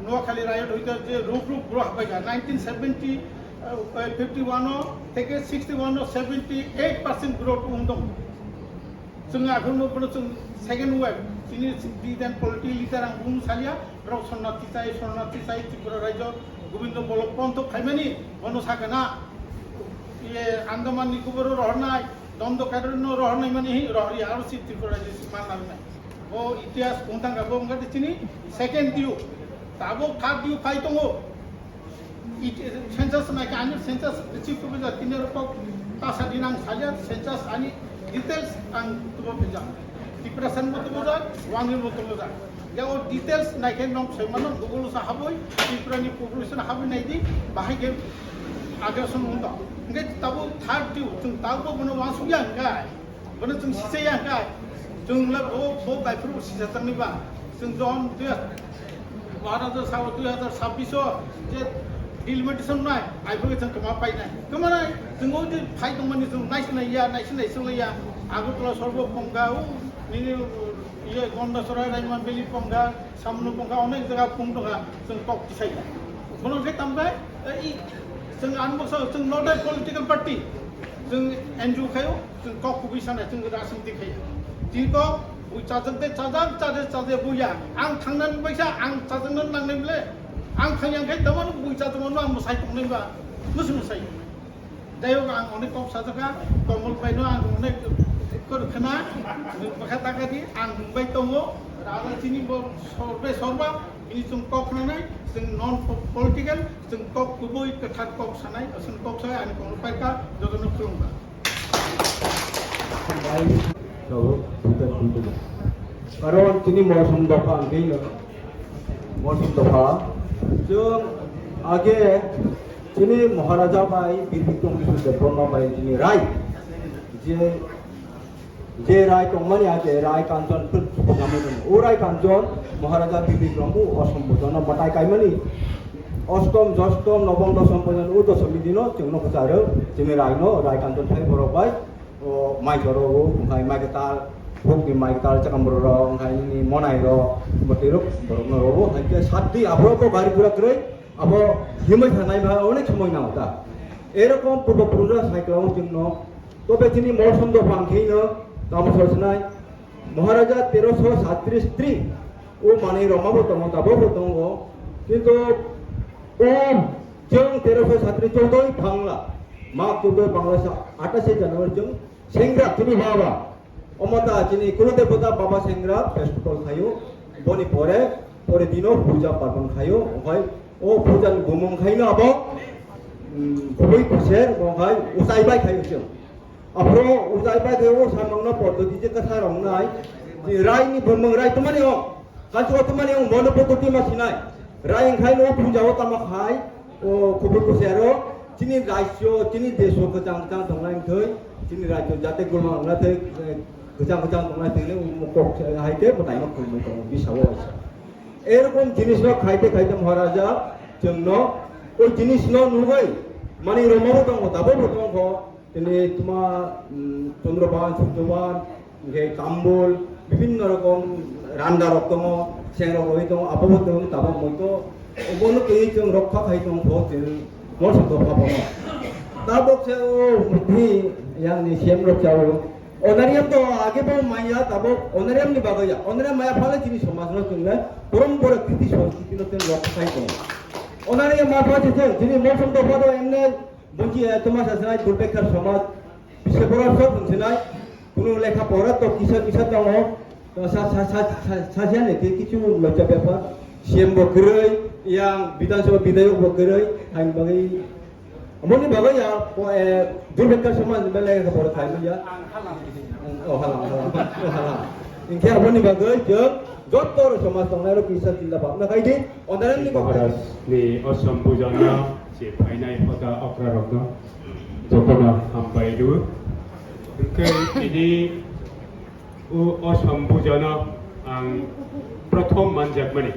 Noakhali riot হইতে যে রূপ গ্রহ পাইয়া 1951 থেকে 61 78% growth উন্দম जों आगोलनो जों second web তিনি the then polity leader आं बुंनो सालिया रक सन्नाथि साइ त्रिपुरा राज्य गोविंद बल्लभ पंत खाइमानि बनो सागना ये आंदामान निकोबर रहनाय दंडकारण्य रहनाय माने रहरि आरो सि त्रिपुरा राज्य मान नारनाय ओ इतिहास बुंथांगा बुंगादि तिनि सेकेंड दिउ ताबो थार्ड दिउ फाइ दङो सेन्सास नायका आनि सेन्सास चिफ प्रफेसर तिनि रकम तासादिनां सालिया सेन्सास आनि details ang tubo pija depression mo tubo da wangi mo tubo da ya o details na ken nom semano google sa haboy Tripurani population habi nai di bahai ke aggression hunda nge tabo third due tung tabo bono wasu yang kai bono tung sise yang kai tung la bo bai pro sisa tang ba tung don dia 2026 je delimitation nai ai bo tung kama pai nai kama nai tung o de phai tung mani tung nai sila ya Agartala sorbo pongga ni ye gonda sorai raiman beli pongga samnu pongga onek jaga pongga tung tok kisai bono se tambai I tung anbosa tung not a political party tung NGO khayo tung kok kubisana tung rasim dikhai tiko ui chajang buya ang thangnan baisa ang chajang nang nemle ang khangyang khai tamon ui chajang no ang musai tong nemba musai dayo ang onek kok sajaka komol paino ang onek kor khana bakata kadi ang bai tongo rada chini bo sorba ini tung kok nanai sing non political sing kok kuboi kathat kok sanai sing kok sai an komol pai ka jogono krungba karon chini mosum doka angin mosum doka jong age chini maharaja bai birbitom bisu brahma bai chini rai je rai tongmani age rai kanjon put namun o rai kanjon maharaja birbitom অসম্বোধনা বাটাই কাইমানি অষ্টম জষ্টম নবম দশম পর্যন্ত ও দশমী দিন जोंनो প্রচার जोंनि rhino rai kanjon thai borok o mai joro ngai mai ketal bukti mai ketal cakam boro ngai ni monai ro botiruk borok no ro haike satti abro ko bari pura kre abo himai thanai ba onek সময় নাও তা এরকম পূর্বপুরুষরা সাইক্লামের জন্য তবে তিনি মৌসুম দো পাংখেইনো তামো সরসনাই মহারাজা 1337 ও মানে রমাবো তম তাবো তম কিন্তু ও जों 1337 14 বাংলা mak 14 বাংলা 28 জানুয়ারি जों सेंग्रा তিনি বাবা অমতা যিনি কুলদেবতা বাবা সেংগ্রা ফেস্টিভ্যাল খায়ো বনি পরে দিনো পূজা পার্বণ খায়ো হয় ও পূজান গুমং খাইনো আবো খুবই খুশের বহাই উসাইবাই খাইছো जों আফ্রো উসাইবাই খাইও সামংনা পদ্ধতি যে কথা রংনাই যে রাইনি বমং রাই তোমানি ও কাজো তোমানি ও মন পদ্ধতি মাসিনাই রাই খাইনো পূজাও তামা খাই ও খুবই খুশেরো যিনি রাজ্য যিনি দেশ গজাং দংলাইং থৈ যিনি রাজ্য যাতে গুলমাংলা থৈ গজাং দংলাইং থৈ মুকক হাইতে বনাই mak খুবই তো বিসাও আছে এরকম জিনিস খাইতে মহারাজা जोंनो ওই জিনিস নুগৈ মানে রমাবো দङ দাবো দङ তিনি তোমা চন্দ্রবান সূর্যবান গে কাম্বল বিভিন্ন রকম রান্ডা রক দङ সেংরা রই দङ আবো দङ তাবো মইতো ওবনো কে जों রক্ষা খাই দङ जों মরসম দো পাবো তাবো সেও মুঠি ইয়াংনি সেম রক্ষাও অনারিয়াম তো আগে বড় মাইয়া তাবো অনারিয়াম নি বাগাইয়া অনারিয়াম মায়া ফালে জিনিস সমাজনো जोंनो পরম্পরা কৃতি সংস্কৃতি নতে রক্ষাই দङ 오늘의 마파지팅 진이 모성도 봐도 있는 뭔지 토마사스나이 불백한 소마 비세보라서 분지나이 분을 레카 보라 또 기사 땅어 사시안에 기초 몇자배파 시엠보 그러이 yang bidansoba bidayok bokerai hain bagai amoni bagai ya durbekar sama bele ka bor thai ya oh halang ingke amoni bagai je jotor sama tongnaro kisa tilla bab na kai di odaran ni Maharaj ni osam bujana si painai pada okra rokno jokona hampai du ke ini osam bujana ang prathom manjak mani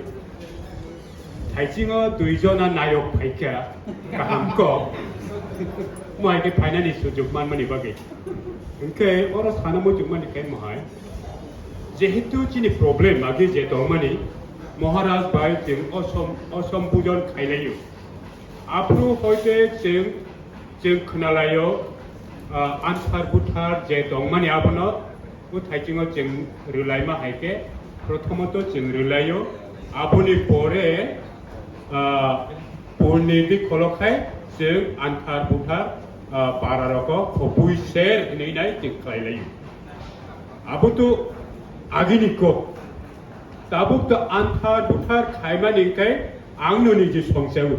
Thaiching duijona nayok paika kaham ko mai ke finance sujug man mani bagi engke ora sana mo jugman ke mahai jehetu chini problem age je to mani maharaj bai jing osam pujon khailayu apru hoite jing khnalayo ansar buthar je dong mani abono u thaiching jing rulai ma haike prothomoto jing rulayo aboni pore Purni kolokai sing antar buta para roko kopui share ini nai tingkai layu. Abu tu agini ko. Tabuk tu antar buta kaiman ingkai angno ni jis fungsewu.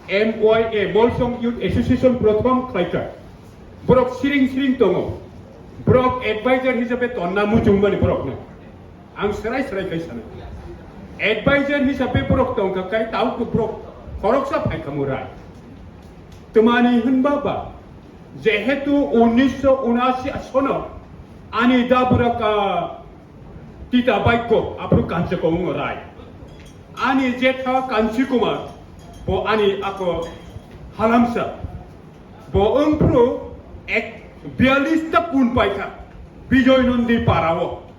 MYA Molsong Youth Association program kaika. Brok siring tongo. Brok advisor hisabe tonna mujungmani brok na. Ang serai kai sana. Advisor hisabe brok tong kakai tau ku brok koroksa pai kamurai temani hunbaba jehetu 1979 sono ani dabraka tita baiko apru kanse ko ngorai ani jetha kansi kumar bo ani ako halamsa bo ungpru ek 42 ta pun paika bijoy nondi parawo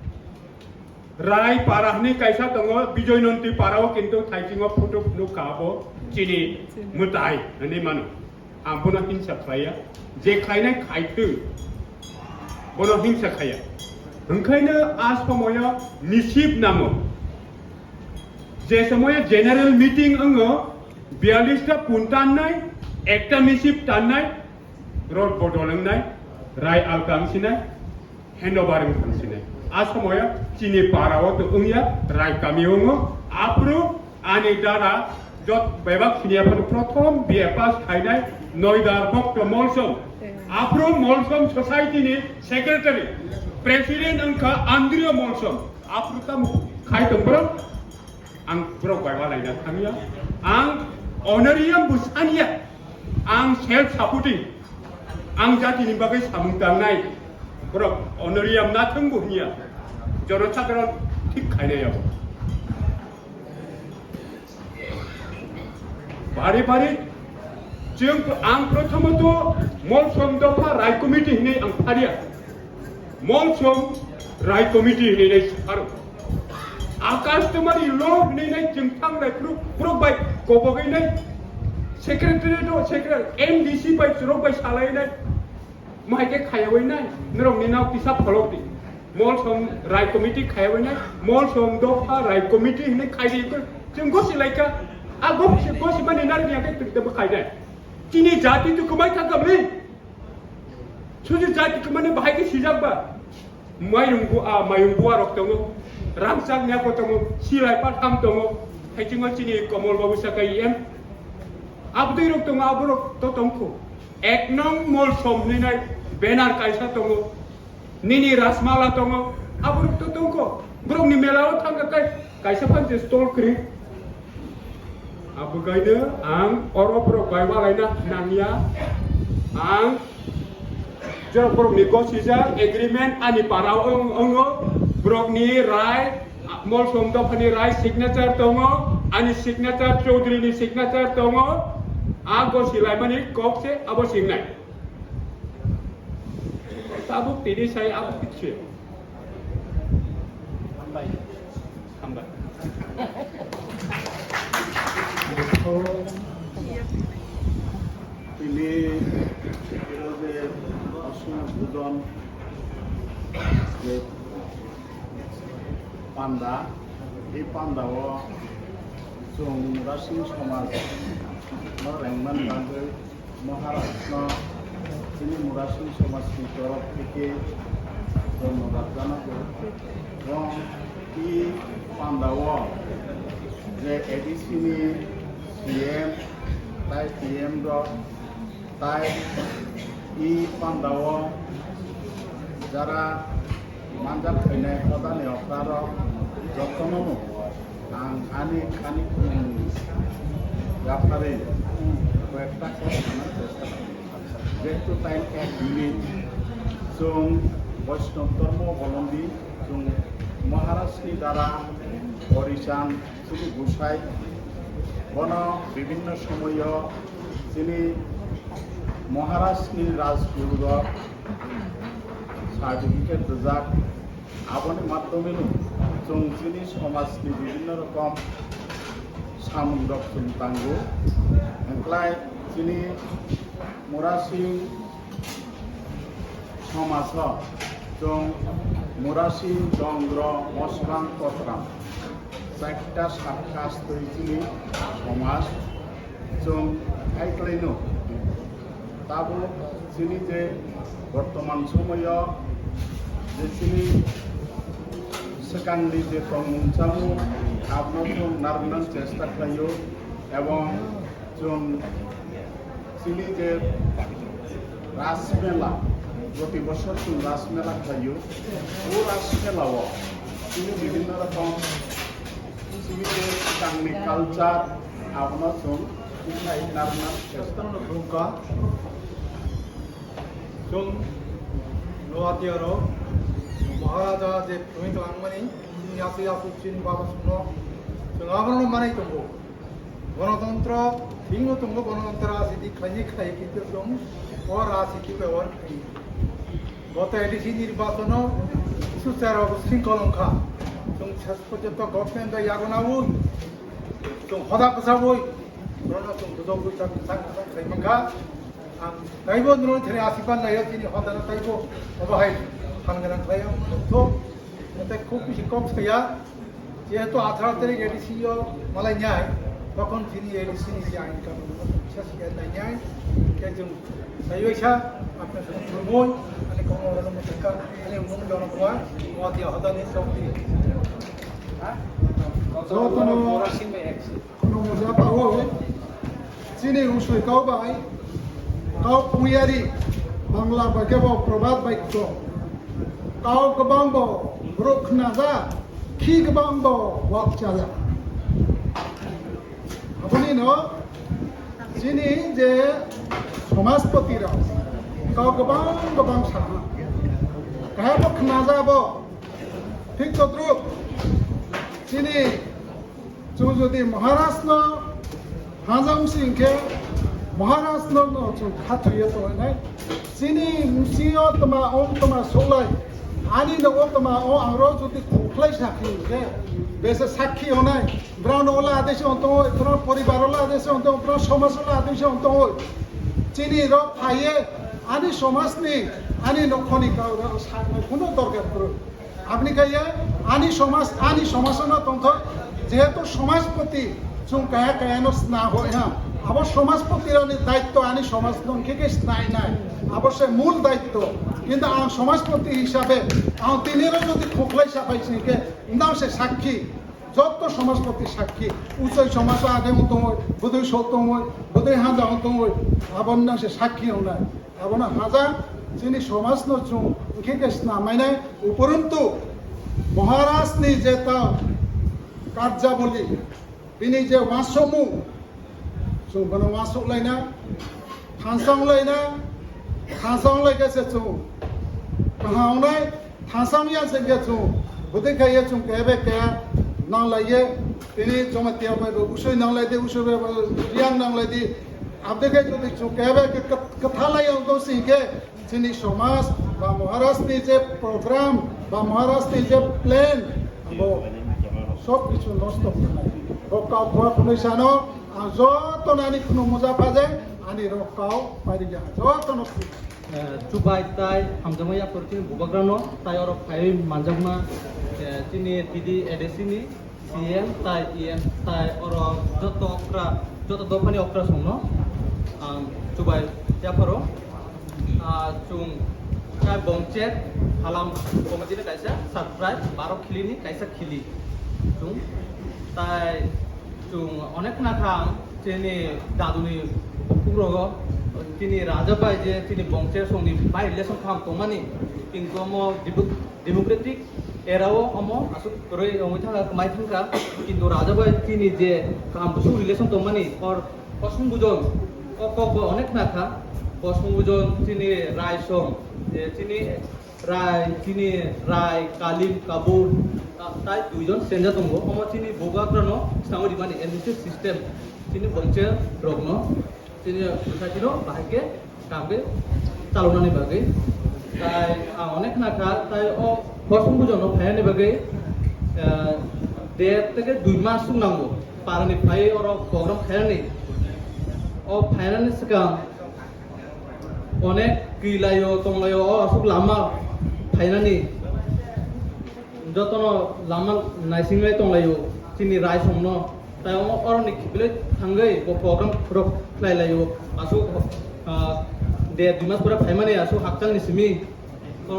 Rai parah ni kaisa tongo bijoy nonti parao kintu thaikingo photo nu kabo chini mutai ani manu ampuno hinsa khaya je khaina khaitu bono hinsa khaya hungkhaina as pamoya nisib namo je samoya general meeting ango 42 ta puntan nai ekta nisib tan nai road bodolang nai rai alkam sinai handover sinai Asamoya chini parawo tu ungya rai kami ungo apru ani dara jot bebak sini apa prothom biepas kainai noidar bok to molsom apru molsom society ni secretary president angka andrio molsom apru tam kai tembro ang bro bai wala ina kamia ang honorarium busania ang self supporting ang jati ni bagai samungtang nai Bro, honorarium natung buhnya. Jono chakron tik kaineyo. Bari jeng ang prothomoto molsom dopa rai committee ni ang paria. Molsom rai committee ni nei saru. Akas temari lo ni nei jengtang rai pro bai kobogai nei secretary MDC bai suro bai salai nei mai ke khayawai nai nrong ni nau kisap pholok di mol som rai committee khayawai nai mol som do pha rai committee ne khai ko jeng go silai ka a go si mani nar ni ke tik te khai dai tini jati tu kumai tha kamle chuji jati kumane bahai ke sijak ba mayung bu rok tongo ramsang nya ko tongo silai pa tham tongo thaiching chini komol babu sakai em abdui rok tongo aburok to tongko ek nong mol som ni nai benar kaisa tongo nini rasmala tongo aburuk to tongo brok ni melao thang kai kaisa pan je stol kri abu gaida ang oro brok bai walai na nangya ang jor brok negotiation agreement ani parao ongo brok ni rai mol som to phani rai signature tongo ani signature chaudhary ni signature tongo ago silai mani kok se abo singnai tabuk tini saya abuk kecil hambai ini 이렇게 어수선 판다 이 판다와 जों मुरासिं समाज रेंमान बांगै महाराष्ट्र जोंनि मुरासिं समाजनि तरफ থেকে ধন্যবাদ জানাবো এবং ই পান্ডাও যে এডিসিনি সিএম তাই পিএম তাই ই পান্ডাও যারা manjat kene kota ne opraro jotono ang ani kani gapare kekta যেহেতু তাই এক মিনিট जों বৈষ্ণব ধর্ম অবলম্বী जों মহারাষ্ট্রী দ্বারা হরিচান শুধু গোসাই বন বিভিন্ন সময় যিনি মহারাষ্ট্রী রাজগুরুর সার্টিফিকেট রেজাল্ট আবনের মাধ্যমে जों যিনি সমাজনি বিভিন্ন রকম সামুদ্রিক সুলতাঙ্গু এনক্লাই যিনি মুরাসিং সমাজ जों মুরাসিং চন্দ্র মসরাং কতরাম চারটা শাখা যিনি সমাজ जों একলাইনো তাবো যিনি যে বর্তমান সময় যিনি সেকান্ডি যে তংমুংচামু আপনার নারনান চেষ্টা খাইও এবং जों যিনি যে রাসমেলা প্রতি বছর রাসমেলা খাইও ও রাসমেলাও তিনি বিভিন্ন রকম যিনি যে সেকান্ডি কালচার আপনার নারনান চেষ্টা buka 좀 로아티어로 महाराजा जे पुमित angmani यासु यासु chin baba suno 정아버는 만에 동고 গণতন্ত্র ঠিকও 동고 গণতন্ত্র রাজনীতি খাইনি খাই কিন্তু 좀 অরাজনীতি ব্যবহার খাই গত এডিসি নির্বাচন সুচার শৃঙ্খলঙ্কা 좀 পর্যন্ত গভর্নমেন্ট 야근하고 좀 허다부사고 그러나 좀 도덕을 상상만가 나이번으로 전에 아시반 나이었지니 허다는 타이고 어바하이 하는 거랑 가요 또 근데 코피시 컴스야 যেহেতু 18 তারিখ এডিসিও মালাই ন্যায় তখন তিনি এডিসি নিজে আইন কানুন শেষিয়া ন্যায় কেজন সাইওইছা আপনার সাথে প্রমোই মানে কোন রকম সরকার মানে মন জনগণ ওয়াতি হদানি শক্তি 저는 কোনো মজা পাও চিনি উসুই কাউবাই কাউ পুয়ারি বাংলা বাক্যব প্রবাদ বাক্য কাউ গবাংব ব্রুখনাজা খি গবাংব ওয়াকচালা আপনি ন চিনি যে সমাজপতিরা কাউ গবাং সাহা কাহাব খনাজাব ঠিক তদ্রুপ চিনি जों जुदि महाराष्ट्र हाजाम सिंखे महाराष्ट्र जों खाथुयो तो नाय चिनी मुसियो तमा ओम तमा सोलाय आनी न ओ तमा ओ आरो जुदि खुखलाय साखि के बेसे साखि होनाय ब्राउन ओला आदेश होतो इतना परिवार ओला आदेश होतो इतना समाज ओला आदेश होतो चिनी रो फाये आनी समाजनि आनी नखनि काउ साखनाय कोनो दरकार कर আপনি কইয়া আনি সমাজনা তন্ত্র যেহেতু সমাজপতি जों কায়া কায়ানো স্না হয় হ্যাঁ আবার সমাজপতির দায়িত্ব আনি সমাজকে স্নাই নাই অবশ্যই মূল দায়িত্ব কিন্তু সমাজপতি হিসাবে তিনেরও যদি খোকলাই সাফাইছি কে নাও সে সাক্ষী যত সমাজপতি সাক্ষী উচ্চই সমাজ আগে মতো হয় বোধই সত্য হয় বোধই হাজা হতো হয় আবার না সে সাক্ষী হয় আবার না হাজা যিনি সমাজ নচুং ওকে স্নামাইনাই উপরন্তু মহারাষ্ট্রনি যে তা কার্যাবলী বিনি যে ওয়াসমু जों बनो वासुलायना थांसांलायगासे जों कहावनाय थांसांया जोंगे जों बुदिखायो जों केबे के नांलायो दिनै जमातिया बायबो उसुय नांलायदे उसुय रियां नांलायदि आबदेखे जुदि जों केबे के कथालायो दसिके जोंनि समाज बा महाराष्ट्रनि जे प्रग्राम बा महाराष्ट्रनि जे प्लेन सब কিছু নষ্ট করে রকাও ভুয়া পুলিশানো যত নানি কোনো মজা পাজে আনি রকাও পারি যা যত নষ্ট চুবাই তাই হামজামাইয়া করতে বুবাগ্রানো তাই আর ফাই মানজামনা তিনি দিদি এডেসিনি CM tai EM tai orang joto dopani okra sungno coba ya paro chung kai bongcet halam komedi kaisa subscribe 12 khili ni kaisa khili chung tai chung onek na kham chini daduni purogo tini raja bai je tini bongchet songni bai relation kham tomani কিন্তু mo democratic এরাও অমো আসুক করে ওইথাকা কমাই থাকা কিন্তু রাজাবাই তিনি যে কাম Basu relation তো মানে আর কসম বুজন অনেক নাখা কসম বুজন তিনি রায় সং যে তিনি রায় কালিম কাবুর তাই দুইজন সেঞ্জা দঙ্গ অমো তিনি বুবাগ্রানো সামরি মানে এডমিনিস্ট্রেটিভ সিস্টেম তিনি বংশে রগ্ন তিনি সোসাইটিরও বাহাকে কামকে চালনানি বাগে তাই অনেক নাখা তাই কসম বুজন ফায়ানি বাগে 1.5 থেকে 2 মাস নাঙ্গো পারানি ফাই আর প্রোগ্রাম ফায়ানি ও ফায়ানি সিগাং অনেক কিলায়ো তংলায়ো আসুক লামা ফাইনানি যতন লামা নাইসিংলাই তংলায়ো চিনি রায় সমনো তাই অরনি খিবলে থাঙ্গৈ প্রোগ্রাম ফ্রক লাইলায়ো আসুক 1.5 মাস পুরা ফাইমানি আসুক হাকচাং নিসিমি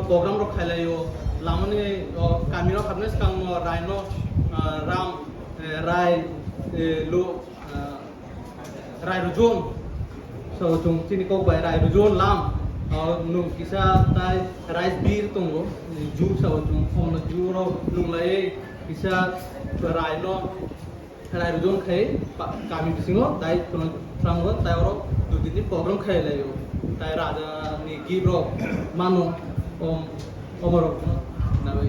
program ro khailayo lamani kamino khabnes kang raino ram rai lo rai rujon so chung chini ko bai rai rujon lam nung kisa tai rice beer tongo ju so chung phone ju ro nung lai kisa raino rai rujon khai kami bisingo dai kono sango tai ro du din program khailayo tai raja ni gibro manu Omar nabi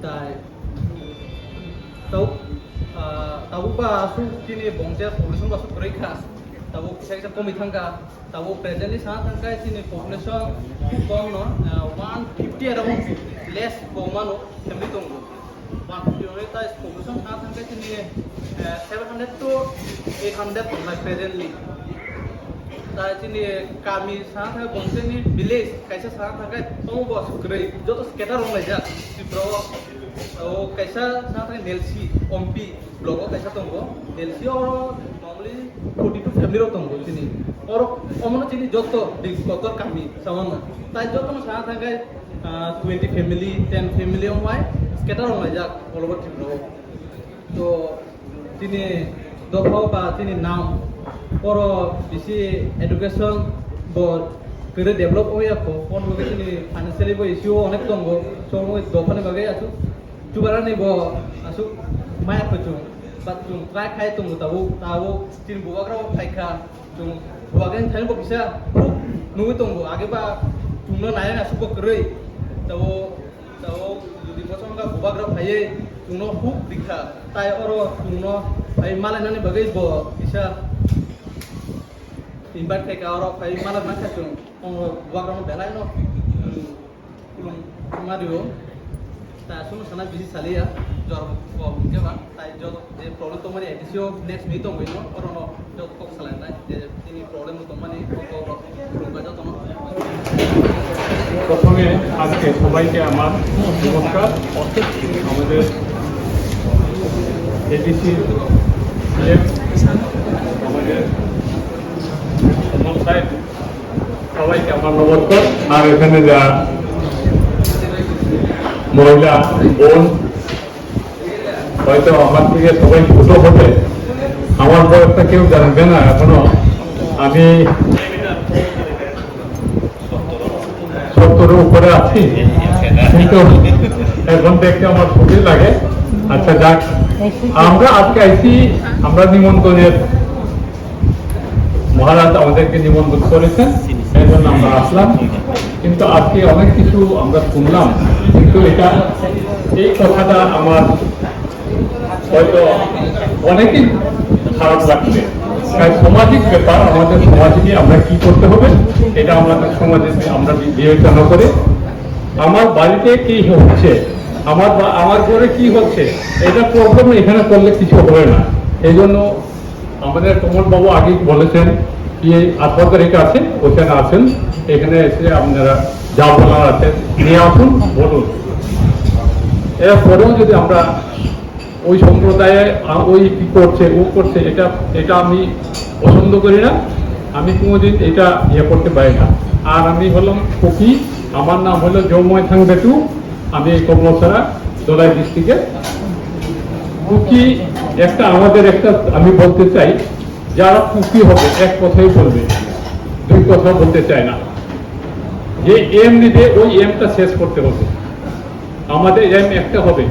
tai tahu ba asu kini bongja population basu kurikas tahu kisah komitangka tahu presently saat angka kini population kom no 150 around less komano kami tunggu 150 orang tai population saat angka kini 700 to 800 like presently তাই চিনি কামি সাথে বংশনি village কাইসা সাথে থাকে তমো বস করে যত স্কেটার রং লাইজা ত্রিপুরা ও কাইসা সাথে নেলসি ওমপি blog কাইসা তঙ্গো নেলসি আর normally 42 family র তঙ্গো চিনি আর অমন চিনি যত কতর কামি সামান তাই যত সাথে থাকে 20 ফ্যামিলি 10 ফ্যামিলি হয় স্কেটার রং লাইজা অল ওভার ত্রিপুরা তো চিনি দফা বা চিনি নাম Poro bisi education board kere develop hoya ko pon boge ni financially bo issue onek tongo so mo dofane bage asu chubara ni bo asu maya ko chung bat chung try khai tongo tawo tin bubagra phaika chung bubagen thain bo bisa nungi tongo age ba chungno naya asu bo kere tawo jodi bosong ka bubagra phaye chungno huk dikha tai oro chungno ai malanani bage bo bisa invite kai orang kai malam macam tu, orang buat orang belai no, mario, tak semua sana busy salia, jor mungkin kan, tak jor problem tu mana edisio next meeting tu no, orang no jor kok salah tak, ini problem tu mana kok belum baca tu no. প্রথমে আজকে সবাইকে আমার নমস্কার আমাদের ADC আমাদের সবাইকে আমার নমস্কার আর এখানে যা মহিলা বোন হয়তো আমার থেকে সবাই ছোট হবে আমার বয়সটা কেউ জানবে না এখনো আমি 70-এর উপরে আছি কিন্তু এখন দেখতে আমার খুবই লাগে আচ্ছা যাক আমরা আজকে আইছি আমরা নিমন্ত্রণের মহারাজ আমাদেরকে নিমন্ত্রণ করেছেন এই জন্য আমরা আসলাম কিন্তু আজকে অনেক কিছু আমরা শুনলাম কিন্তু এই কথাটা আমার হয়তো অনেকই খারাপ লাগছে তাই সামাজিক ব্যাপার আমাদের সমাজে নিয়ে আমরা কি করতে হবে এটা আমাদের সমাজে আমরা বিবেচনা করে আমার বাড়িতে কি হচ্ছে আমার ঘরে কি হচ্ছে এটা প্রবলেম এখানে করলে কিছু হবে না এই জন্য আমাদের কমল বাবু আগে বলেছেন যে 18 তারিখে আছে ওখানে আছেন এখানে এসে আপনারা যা বলার আছে নিয়ে আসুন বলুন এরপরেও যদি আমরা ওই সম্প্রদায়ে ওই কি করছে ও করছে, এটা এটা আমি পছন্দ করি না। আমি কোনোদিন এটা ইয়ে করতে পারি না। আর আমি হলাম ফকি, আমার নাম হলো জৌময় থাং বেটু, আমি কমলছড়া দোলাই ডিস্ট্রিক্টে কুকি। একটা আমাদের একটা আমি বলতে চাই, যারা কুকি হবে এক কথাই বলবে, দুই কথা বলতে চায় না। যে এম নিবে ওই এমটা শেষ করতে হবে। আমাদের এম একটা হবে,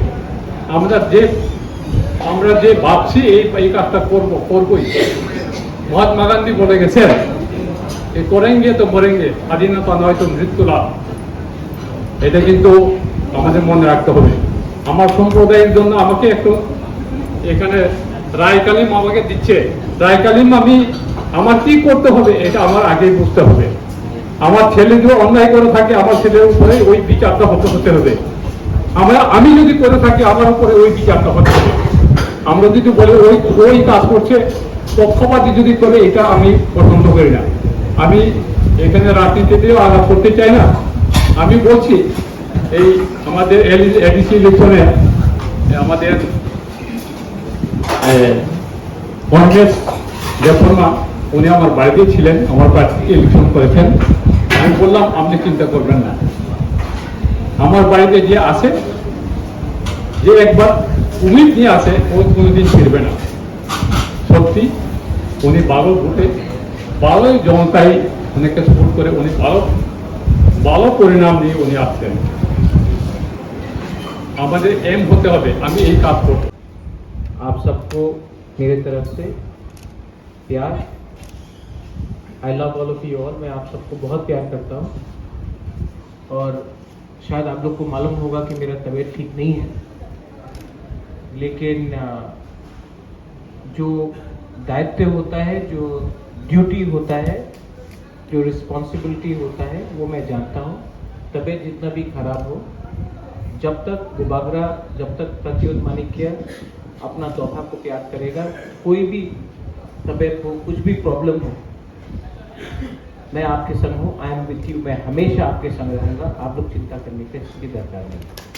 আমরা যে ভাবছি এই কাজটা করবই। মহাত্মা গান্ধী বলে গেছেন, করেঙ্গে তো মরেঙ্গে, স্বাধীনতা নয়তো মৃত্যু লাভ। এটা কিন্তু আমাদের মনে রাখতে হবে। আমার সম্প্রদায়ের জন্য আমাকে একটু এখানে রায় কালিম আমাকে দিচ্ছে, রায় কালিম আমার কি করতে হবে এটা আমার আগেই বুঝতে হবে। আমার ছেলে যদি অন্যায় করে থাকে, আমার ছেলের উপরে ওই বিচারটা হতে হবে। আমি যদি করে থাকি, আমার উপরে ওই বিচারটা হতে হবে। আমরা যদি বলে ওই কাজ করছে, পক্ষপাতী যদি করে, এটা আমি পছন্দ করি না। আমি এখানে রাজনীতিতেও আলাপ করতে চাই না। আমি বলছি, এই আমাদের এডিসি ইলেকশনে আমাদের কংগ্রেস জয়ফর্মা উনি আমার বাড়িতে ছিলেন, আমার প্রার্থী ইলেকশন করেছেন। আমি বললাম আপনি চিন্তা করবেন না, আমার বাড়িতে যে আসে, যে একবার উমিদ নিয়ে আসে, ও কোনোদিন ফিরবে না। সত্যি উনি ভালো ভোটে, ভালোই জনতাই অনেকটা সাপোর্ট করে, উনি ভালো পরিণাম নিয়ে উনি আসছেন। আমাদের এম হতে হবে, আমি এই কাজ করব। आप सबको मेरे तरफ से प्यार। I love all of you all. मैं आप सबको बहुत प्यार करता हूँ। और शायद आप लोग को मालूम होगा कि मेरा तबीयत ठीक नहीं है, लेकिन जो दायित्व होता है, जो ड्यूटी होता है, जो रिस्पॉन्सिबिलिटी होता है, वो मैं जानता हूँ। तबीयत जितना भी खराब हो, जब तक बुबागरा, जब तक प्रत्युत मानिक्य अपना तोहफा को प्यार करेगा, कोई भी तबीयत हो, कुछ भी प्रॉब्लम हो, मैं आपके संग हूँ। I am with you. मैं हमेशा आपके संग रहूंगा। आप लोग चिंता करने की दरकार नहीं।